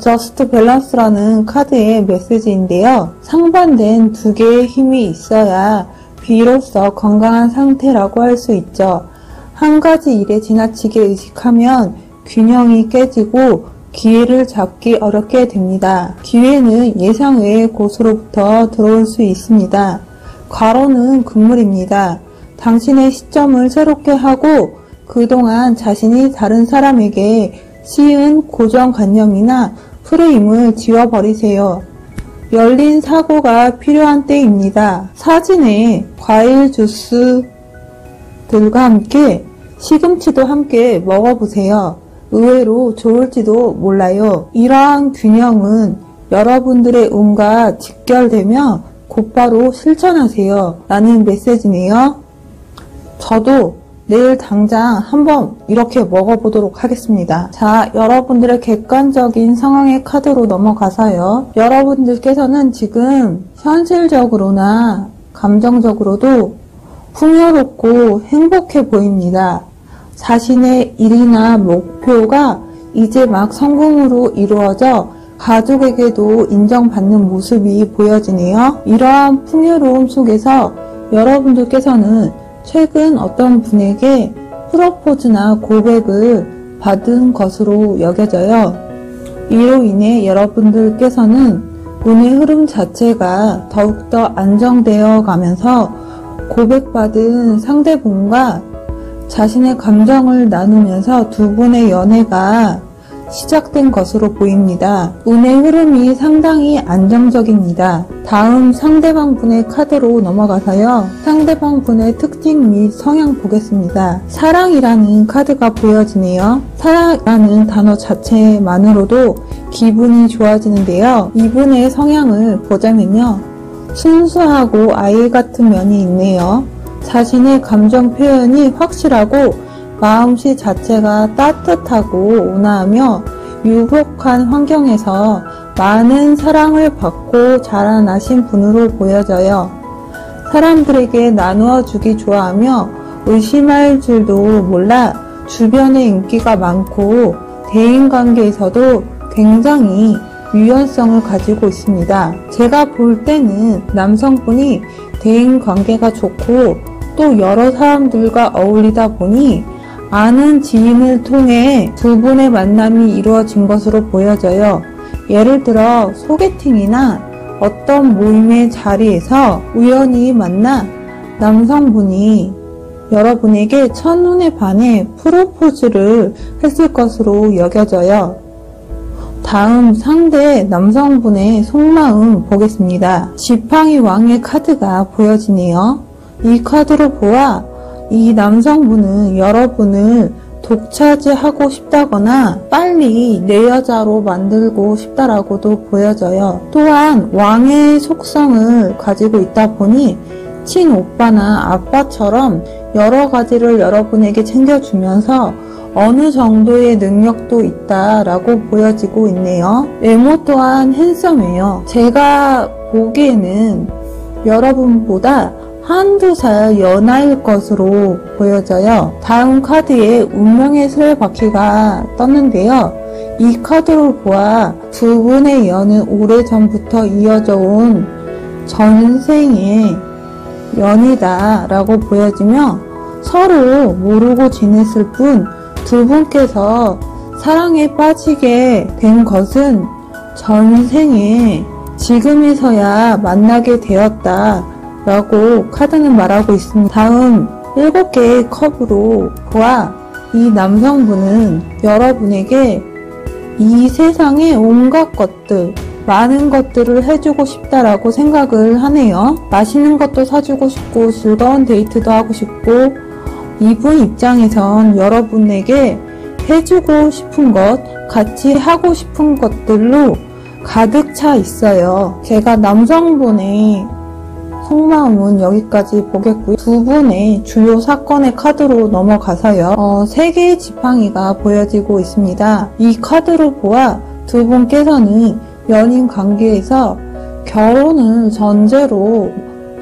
Just Balance라는 카드의 메시지인데요. 상반된 두 개의 힘이 있어야 비로소 건강한 상태라고 할 수 있죠. 한 가지 일에 지나치게 의식하면 균형이 깨지고 기회를 잡기 어렵게 됩니다. 기회는 예상 외의 곳으로부터 들어올 수 있습니다. 과로는 금물입니다. 당신의 시점을 새롭게 하고 그동안 자신이 다른 사람에게 씌운 고정관념이나 프레임을 지워버리세요. 열린 사고가 필요한 때입니다. 사진에 과일 주스들과 함께 시금치도 함께 먹어보세요. 의외로 좋을지도 몰라요. 이러한 균형은 여러분들의 운과 직결되며 곧바로 실천하세요. 라는 메시지네요. 저도 내일 당장 한번 이렇게 먹어보도록 하겠습니다. 자, 여러분들의 객관적인 상황의 카드로 넘어가서요. 여러분들께서는 지금 현실적으로나 감정적으로도 풍요롭고 행복해 보입니다. 자신의 일이나 목표가 이제 막 성공으로 이루어져 가족에게도 인정받는 모습이 보여지네요. 이러한 풍요로움 속에서 여러분들께서는 최근 어떤 분에게 프로포즈나 고백을 받은 것으로 여겨져요. 이로 인해 여러분들께서는 운의 흐름 자체가 더욱더 안정되어 가면서 고백받은 상대분과 자신의 감정을 나누면서 두 분의 연애가 시작된 것으로 보입니다. 운의 흐름이 상당히 안정적입니다. 다음 상대방 분의 카드로 넘어가서요. 상대방 분의 특징 및 성향 보겠습니다. 사랑이라는 카드가 보여지네요. 사랑이라는 단어 자체만으로도 기분이 좋아지는데요. 이분의 성향을 보자면요. 순수하고 아이 같은 면이 있네요. 자신의 감정 표현이 확실하고 마음씨 자체가 따뜻하고 온화하며 유복한 환경에서 많은 사랑을 받고 자라나신 분으로 보여져요. 사람들에게 나누어 주기 좋아하며 의심할 줄도 몰라 주변에 인기가 많고 대인관계에서도 굉장히 유연성을 가지고 있습니다. 제가 볼 때는 남성분이 대인관계가 좋고 또 여러 사람들과 어울리다 보니 아는 지인을 통해 두 분의 만남이 이루어진 것으로 보여져요. 예를 들어 소개팅이나 어떤 모임의 자리에서 우연히 만나 남성분이 여러분에게 첫눈에 반해 프로포즈를 했을 것으로 여겨져요. 다음 상대 남성분의 속마음 보겠습니다. 지팡이 왕의 카드가 보여지네요. 이 카드로 보아 이 남성분은 여러분을 독차지하고 싶다거나 빨리 내 여자로 만들고 싶다라고도 보여져요. 또한 왕의 속성을 가지고 있다 보니 친오빠나 아빠처럼 여러 가지를 여러분에게 챙겨주면서 어느 정도의 능력도 있다라고 보여지고 있네요. 외모 또한 핸섬해요. 제가 보기에는 여러분보다 한두 살 연하일 것으로 보여져요. 다음 카드에 운명의 수레바퀴가 떴는데요. 이 카드로 보아 두 분의 연은 오래전부터 이어져 온 전생의 연이다 라고 보여지며 서로 모르고 지냈을 뿐 두 분께서 사랑에 빠지게 된 것은 전생에 지금에서야 만나게 되었다 라고 카드는 말하고 있습니다. 다음 7개의 컵으로 보아 이 남성분은 여러분에게 이 세상의 온갖 것들, 많은 것들을 해주고 싶다라고 생각을 하네요. 맛있는 것도 사주고 싶고 즐거운 데이트도 하고 싶고 이분 입장에선 여러분에게 해주고 싶은 것, 같이 하고 싶은 것들로 가득 차 있어요. 제가 남성분의 속마음은 여기까지 보겠고요. 두 분의 주요 사건의 카드로 넘어가서요. 3개의 지팡이가 보여지고 있습니다. 이 카드로 보아 두 분께서는 연인 관계에서 결혼을 전제로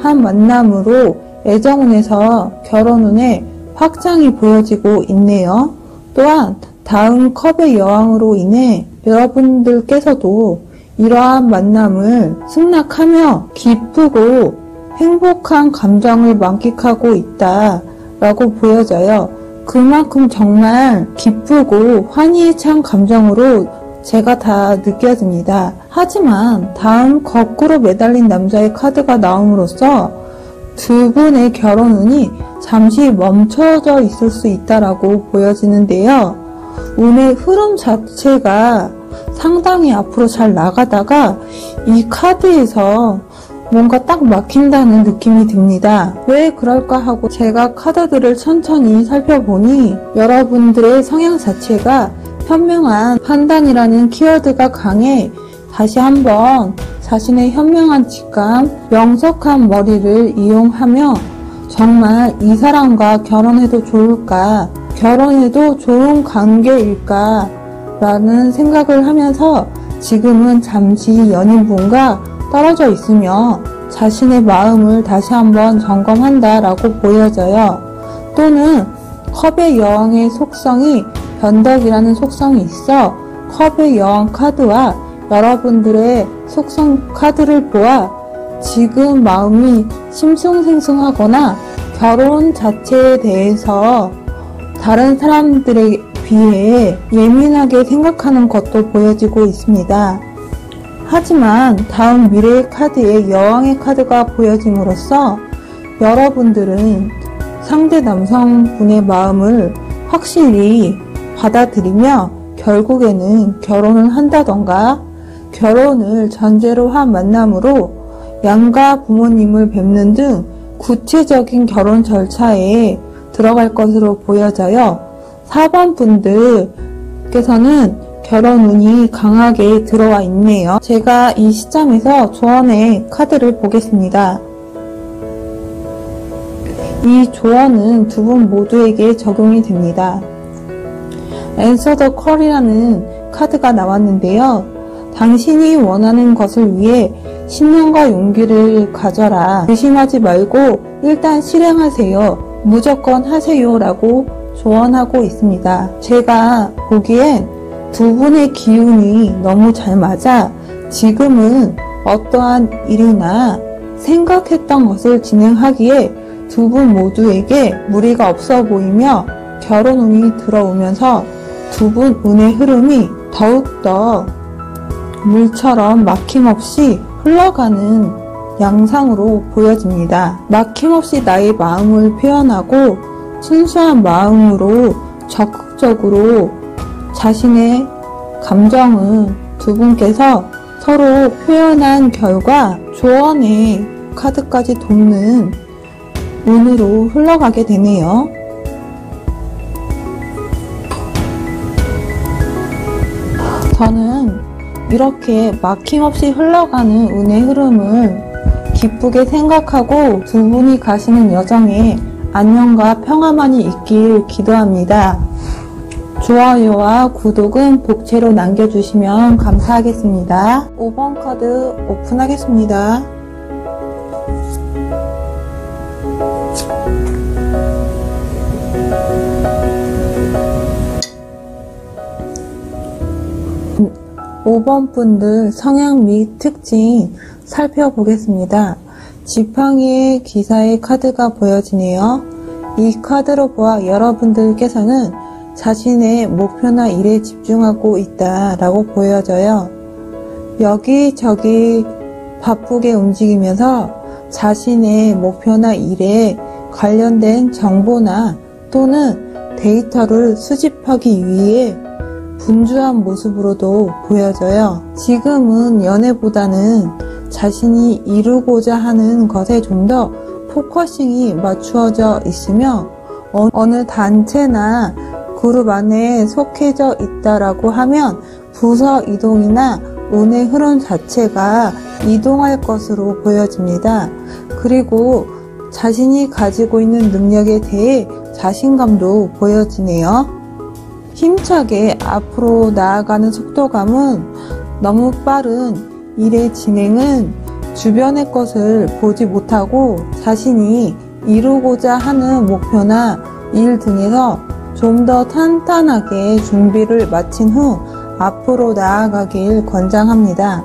한 만남으로 애정운에서 결혼운의 확장이 보여지고 있네요. 또한 다음 컵의 여왕으로 인해 여러분들께서도 이러한 만남을 승낙하며 기쁘고 행복한 감정을 만끽하고 있다라고 보여져요. 그만큼 정말 기쁘고 환희에 찬 감정으로 제가 다 느껴집니다. 하지만 다음 거꾸로 매달린 남자의 카드가 나옴으로써 두 분의 결혼운이 잠시 멈춰져 있을 수 있다라고 보여지는데요. 운의 흐름 자체가 상당히 앞으로 잘 나가다가 이 카드에서 뭔가 딱 막힌다는 느낌이 듭니다. 왜 그럴까 하고 제가 카드들을 천천히 살펴보니 여러분들의 성향 자체가 현명한 판단이라는 키워드가 강해 다시 한번 자신의 현명한 직감, 명석한 머리를 이용하며 정말 이 사람과 결혼해도 좋을까, 결혼해도 좋은 관계일까 라는 생각을 하면서 지금은 잠시 연인분과 떨어져 있으며 자신의 마음을 다시 한번 점검한다 라고 보여져요. 또는 컵의 여왕의 속성이 변덕이라는 속성이 있어 컵의 여왕 카드와 여러분들의 속성 카드를 보아 지금 마음이 싱숭생숭하거나 결혼 자체에 대해서 다른 사람들에 비해 예민하게 생각하는 것도 보여지고 있습니다. 하지만 다음 미래의 카드에 여왕의 카드가 보여짐으로써 여러분들은 상대 남성분의 마음을 확실히 받아들이며 결국에는 결혼을 한다던가 결혼을 전제로 한 만남으로 양가 부모님을 뵙는 등 구체적인 결혼 절차에 들어갈 것으로 보여져요. 4번 분들께서는 결혼운이 강하게 들어와 있네요. 제가 이 시점에서 조언의 카드를 보겠습니다. 이 조언은 두 분 모두에게 적용이 됩니다. Answer the Call이라는 카드가 나왔는데요. 당신이 원하는 것을 위해 신념과 용기를 가져라. 의심하지 말고 일단 실행하세요. 무조건 하세요 라고 조언하고 있습니다. 제가 보기엔 두 분의 기운이 너무 잘 맞아 지금은 어떠한 일이나 생각했던 것을 진행하기에 두 분 모두에게 무리가 없어 보이며 결혼운이 들어오면서 두 분 운의 흐름이 더욱더 물처럼 막힘없이 흘러가는 양상으로 보여집니다. 막힘없이 나의 마음을 표현하고 순수한 마음으로 적극적으로 자신의 감정을 두 분께서 서로 표현한 결과 조언의 카드까지 돕는 운으로 흘러가게 되네요. 저는 이렇게 막힘없이 흘러가는 운의 흐름을 기쁘게 생각하고 두 분이 가시는 여정에 안녕과 평화만이 있길 기도합니다. 좋아요와 구독은 복채로 남겨주시면 감사하겠습니다. 5번 카드 오픈하겠습니다. (5번) 분들 성향 및 특징 살펴보겠습니다. 지팡이의 기사의 카드가 보여지네요. 이 카드로 보아 여러분들께서는 자신의 목표나 일에 집중하고 있다라고 보여져요. 여기저기 바쁘게 움직이면서 자신의 목표나 일에 관련된 정보나 또는 데이터를 수집하기 위해 분주한 모습으로도 보여져요. 지금은 연애보다는 자신이 이루고자 하는 것에 좀 더 포커싱이 맞추어져 있으며 어느 단체나 그룹 안에 속해져 있다라고 하면 부서 이동이나 운의 흐름 자체가 이동할 것으로 보여집니다. 그리고 자신이 가지고 있는 능력에 대해 자신감도 보여지네요. 힘차게 앞으로 나아가는 속도감은 너무 빠른 일의 진행은 주변의 것을 보지 못하고 자신이 이루고자 하는 목표나 일 등에서 좀 더 탄탄하게 준비를 마친 후 앞으로 나아가길 권장합니다.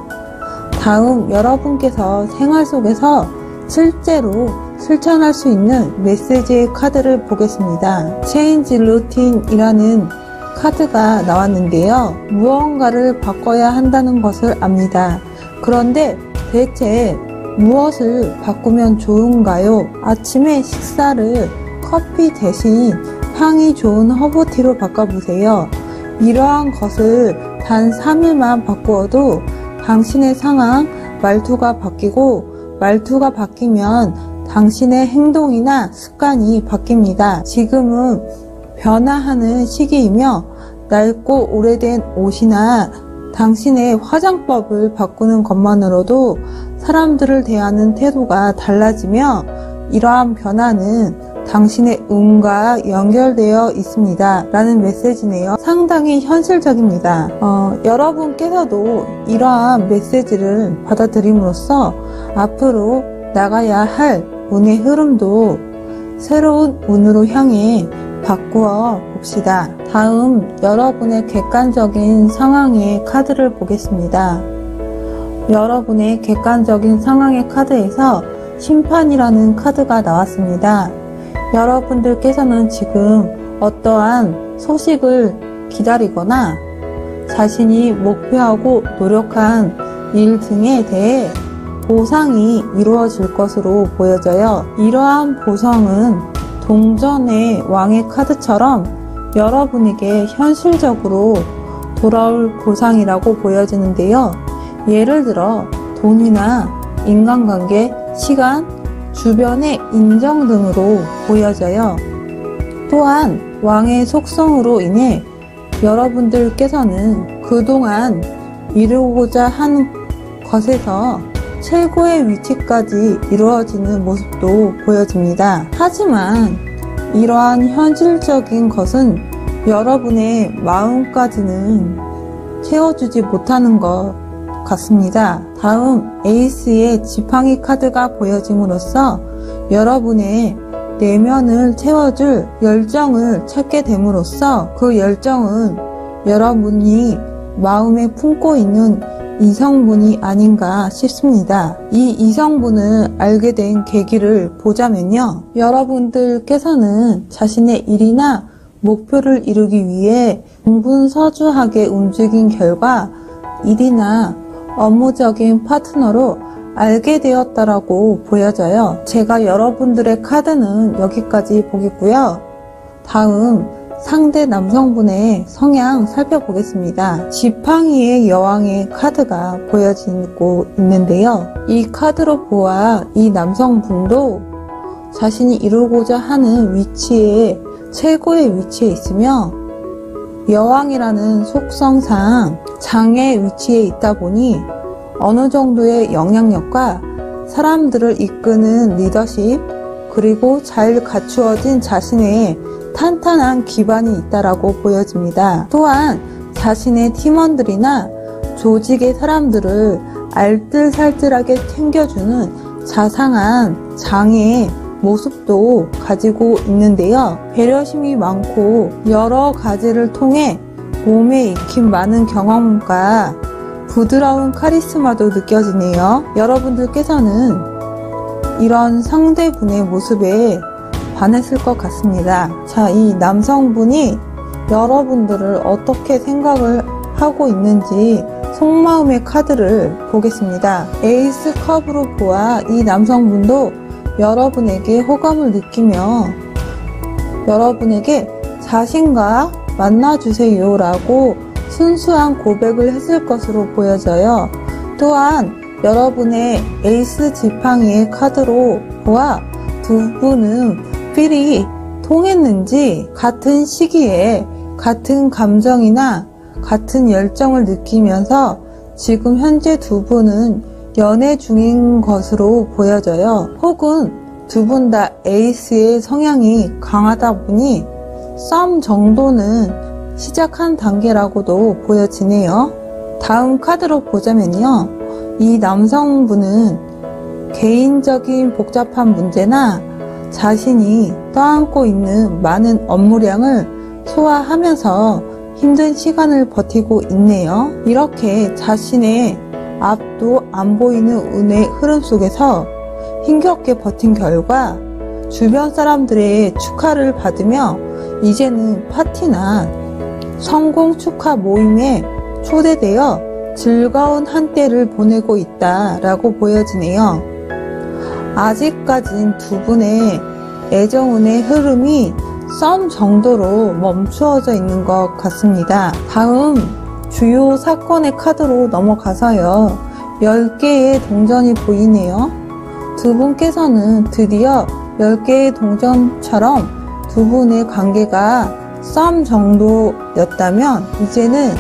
다음 여러분께서 생활 속에서 실제로 실천할 수 있는 메시지의 카드를 보겠습니다. 체인지 루틴이라는 카드가 나왔는데요. 무언가를 바꿔야 한다는 것을 압니다. 그런데 대체 무엇을 바꾸면 좋은가요? 아침에 식사를 커피 대신 향이 좋은 허브티로 바꿔보세요. 이러한 것을 단 3일만 바꾸어도 당신의 상황, 말투가 바뀌고 말투가 바뀌면 당신의 행동이나 습관이 바뀝니다. 지금은 변화하는 시기이며 낡고 오래된 옷이나 당신의 화장법을 바꾸는 것만으로도 사람들을 대하는 태도가 달라지며 이러한 변화는 당신의 운과 연결되어 있습니다 라는 메시지네요. 상당히 현실적입니다. 여러분께서도 이러한 메시지를 받아들임으로써 앞으로 나가야 할 운의 흐름도 새로운 운으로 향해 바꾸어 봅시다. 다음 여러분의 객관적인 상황의 카드를 보겠습니다. 여러분의 객관적인 상황의 카드에서 심판이라는 카드가 나왔습니다. 여러분들께서는 지금 어떠한 소식을 기다리거나 자신이 목표하고 노력한 일 등에 대해 보상이 이루어질 것으로 보여져요. 이러한 보상은 동전의 왕의 카드처럼 여러분에게 현실적으로 돌아올 보상이라고 보여지는데요. 예를 들어 돈이나 인간관계, 시간, 주변의 인정 등으로 보여져요. 또한 왕의 속성으로 인해 여러분들께서는 그동안 이루고자 하는 것에서 최고의 위치까지 이루어지는 모습도 보여집니다. 하지만 이러한 현실적인 것은 여러분의 마음까지는 채워주지 못하는 것 같습니다. 다음 에이스의 지팡이 카드가 보여짐으로써 여러분의 내면을 채워줄 열정을 찾게 됨으로써 그 열정은 여러분이 마음에 품고 있는 이성분이 아닌가 싶습니다. 이 이성분을 알게 된 계기를 보자면요. 여러분들께서는 자신의 일이나 목표를 이루기 위해 공분서주하게 움직인 결과 일이나 업무적인 파트너로 알게 되었다라고 보여져요. 제가 여러분들의 카드는 여기까지 보겠고요. 다음 상대 남성분의 성향 살펴보겠습니다. 지팡이의 여왕의 카드가 보여지고 있는데요. 이 카드로 보아 이 남성분도 자신이 이루고자 하는 위치에 최고의 위치에 있으며 여왕이라는 속성상 장의 위치에 있다 보니 어느 정도의 영향력과 사람들을 이끄는 리더십 그리고 잘 갖추어진 자신의 탄탄한 기반이 있다라고 보여집니다. 또한 자신의 팀원들이나 조직의 사람들을 알뜰살뜰하게 챙겨주는 자상한 장의 모습도 가지고 있는데요. 배려심이 많고 여러 가지를 통해 몸에 익힌 많은 경험과 부드러운 카리스마도 느껴지네요. 여러분들께서는 이런 상대분의 모습에 반했을 것 같습니다. 자, 이 남성분이 여러분들을 어떻게 생각을 하고 있는지 속마음의 카드를 보겠습니다. 에이스 컵으로 보아 이 남성분도 여러분에게 호감을 느끼며 여러분에게 자신과 만나주세요 라고 순수한 고백을 했을 것으로 보여져요. 또한 여러분의 에이스 지팡이의 카드로 보아 두 분은 필이 통했는지 같은 시기에 같은 감정이나 같은 열정을 느끼면서 지금 현재 두 분은 연애 중인 것으로 보여져요. 혹은 두 분 다 에이스의 성향이 강하다 보니 썸 정도는 시작한 단계라고도 보여지네요. 다음 카드로 보자면요. 이 남성분은 개인적인 복잡한 문제나 자신이 떠안고 있는 많은 업무량을 소화하면서 힘든 시간을 버티고 있네요. 이렇게 자신의 앞도 안 보이는 운의 흐름 속에서 힘겹게 버틴 결과 주변 사람들의 축하를 받으며 이제는 파티나 성공 축하 모임에 초대되어 즐거운 한때를 보내고 있다라고 보여지네요. 아직까진 두 분의 애정운의 흐름이 썸 정도로 멈추어져 있는 것 같습니다. 다음 주요 사건의 카드로 넘어가서요. 10개의 동전이 보이네요. 두 분께서는 드디어 10개의 동전처럼 두 분의 관계가 썸 정도였다면 이제는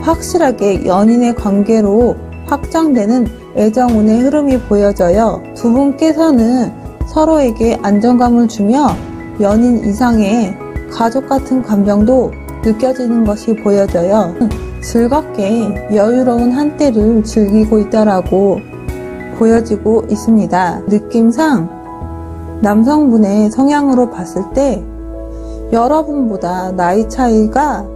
확실하게 연인의 관계로 확장되는 애정운의 흐름이 보여져요. 두 분께서는 서로에게 안정감을 주며 연인 이상의 가족 같은 감정도 느껴지는 것이 보여져요. 즐겁게 여유로운 한때를 즐기고 있다라고 보여지고 있습니다. 느낌상 남성분의 성향으로 봤을 때 여러분보다 나이 차이가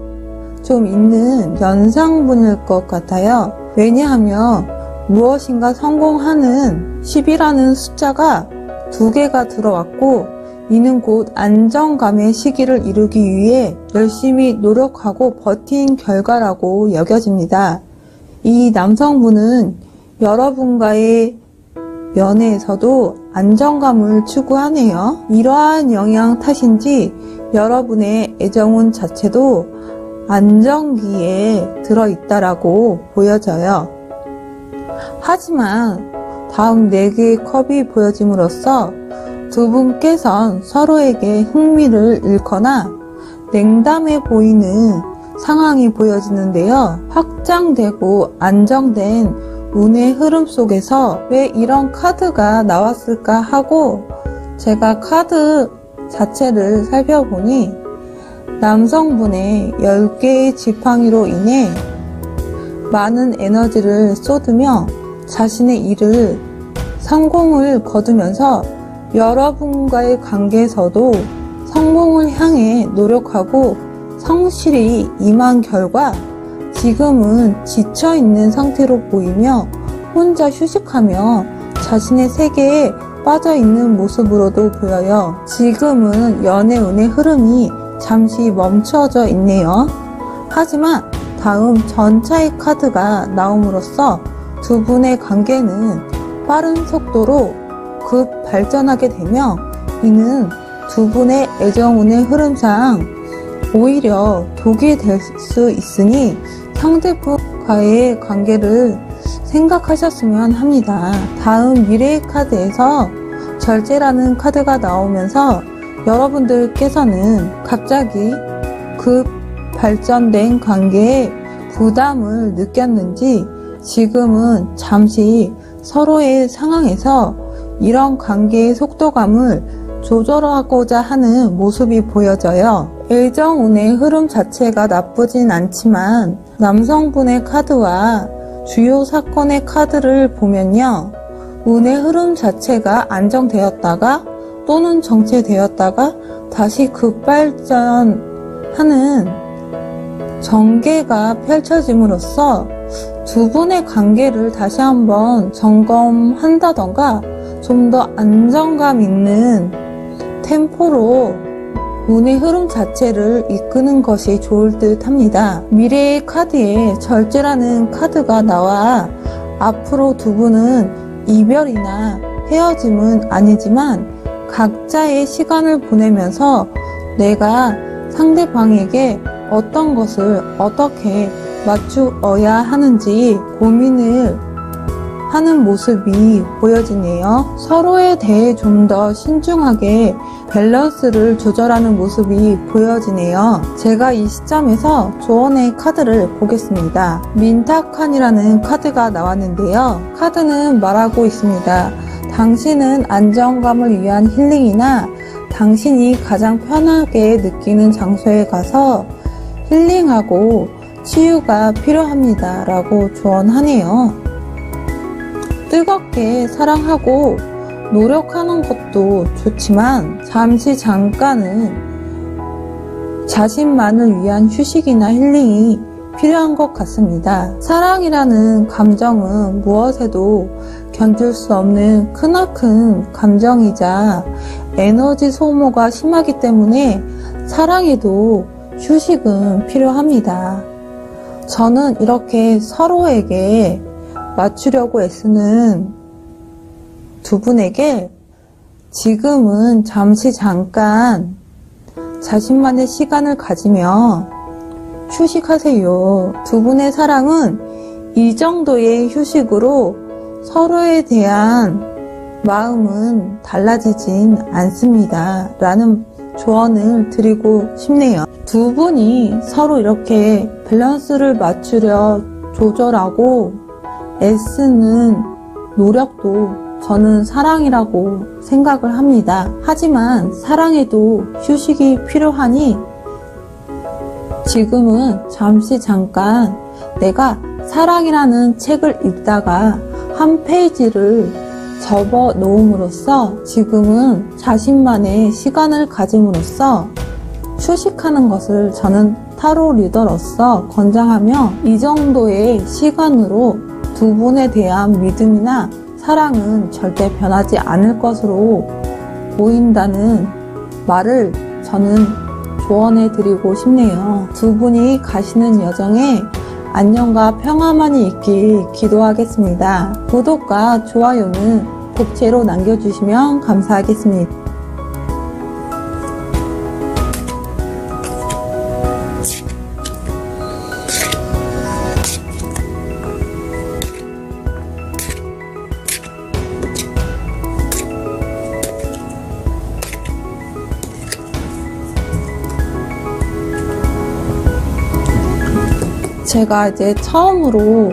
좀 있는 연상분일 것 같아요. 왜냐하면 무엇인가 성공하는 10이라는 숫자가 2개가 들어왔고 이는 곧 안정감의 시기를 이루기 위해 열심히 노력하고 버틴 결과라고 여겨집니다. 이 남성분은 여러분과의 연애에서도 안정감을 추구하네요. 이러한 영향 탓인지 여러분의 애정운 자체도 안정기에 들어있다라고 보여져요. 하지만 다음 4개의 컵이 보여짐으로써 두 분께선 서로에게 흥미를 잃거나 냉담해 보이는 상황이 보여지는데요. 확장되고 안정된 운의 흐름 속에서 왜 이런 카드가 나왔을까 하고 제가 카드 자체를 살펴보니 남성분의 10개의 지팡이로 인해 많은 에너지를 쏟으며 자신의 일을 성공을 거두면서 여러분과의 관계에서도 성공을 향해 노력하고 성실히 임한 결과 지금은 지쳐있는 상태로 보이며 혼자 휴식하며 자신의 세계에 빠져있는 모습으로도 보여요. 지금은 연애운의 흐름이 잠시 멈춰져 있네요. 하지만 다음 전차의 카드가 나옴으로써 두 분의 관계는 빠른 속도로 급 발전하게 되며 이는 두 분의 애정운의 흐름상 오히려 독이 될 수 있으니 상대분과의 관계를 생각하셨으면 합니다. 다음 미래의 카드에서 절제라는 카드가 나오면서 여러분들께서는 갑자기 급 발전된 관계에 부담을 느꼈는지 지금은 잠시 서로의 상황에서 이런 관계의 속도감을 조절하고자 하는 모습이 보여져요. 애정운의 흐름 자체가 나쁘진 않지만 남성분의 카드와 주요 사건의 카드를 보면요. 운의 흐름 자체가 안정되었다가 또는 정체되었다가 다시 급발전하는 전개가 펼쳐짐으로써 두 분의 관계를 다시 한번 점검한다던가 좀 더 안정감 있는 템포로 운의 흐름 자체를 이끄는 것이 좋을 듯 합니다. 미래의 카드에 절제라는 카드가 나와 앞으로 두 분은 이별이나 헤어짐은 아니지만 각자의 시간을 보내면서 내가 상대방에게 어떤 것을 어떻게 맞추어야 하는지 고민을 하는 모습이 보여지네요. 서로에 대해 좀 더 신중하게 밸런스를 조절하는 모습이 보여지네요. 제가 이 시점에서 조언의 카드를 보겠습니다. 민타칸이라는 카드가 나왔는데요. 카드는 말하고 있습니다. 당신은 안정감을 위한 힐링이나 당신이 가장 편하게 느끼는 장소에 가서 힐링하고 치유가 필요합니다. 라고 조언하네요. 뜨겁게 사랑하고 노력하는 것도 좋지만 잠깐은 자신만을 위한 휴식이나 힐링이 필요한 것 같습니다. 사랑이라는 감정은 무엇에도 견딜 수 없는 크나큰 감정이자 에너지 소모가 심하기 때문에 사랑에도 휴식은 필요합니다. 저는 이렇게 서로에게 맞추려고 애쓰는 두 분에게 지금은 잠깐 자신만의 시간을 가지며 휴식하세요. 두 분의 사랑은 이 정도의 휴식으로 서로에 대한 마음은 달라지진 않습니다. 라는 조언을 드리고 싶네요. 두 분이 서로 이렇게 밸런스를 맞추려 조절하고 애쓰는 노력도 저는 사랑이라고 생각을 합니다. 하지만 사랑에도 휴식이 필요하니 지금은 잠깐 내가 사랑이라는 책을 읽다가 한 페이지를 접어 놓음으로써 지금은 자신만의 시간을 가짐으로써 휴식하는 것을 저는 타로 리더로서 권장하며 이 정도의 시간으로 두 분에 대한 믿음이나 사랑은 절대 변하지 않을 것으로 보인다는 말을 저는 조언해 드리고 싶네요. 두 분이 가시는 여정에 안녕과 평화만이 있길 기도하겠습니다. 구독과 좋아요는 복채로 남겨주시면 감사하겠습니다. 제가 이제 처음으로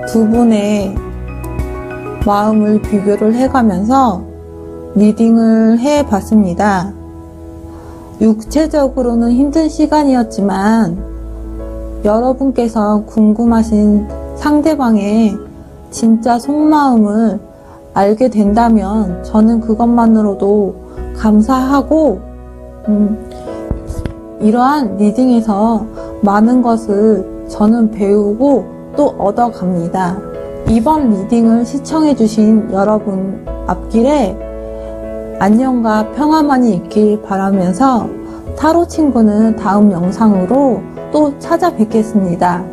두 분의 마음을 비교를 해가면서 리딩을 해봤습니다. 육체적으로는 힘든 시간이었지만 여러분께서 궁금하신 상대방의 진짜 속마음을 알게 된다면 저는 그것만으로도 감사하고 이러한 리딩에서 많은 것을 저는 배우고 또 얻어갑니다. 이번 리딩을 시청해주신 여러분 앞길에 안녕과 평화만이 있길 바라면서 타로 친구는 다음 영상으로 또 찾아뵙겠습니다.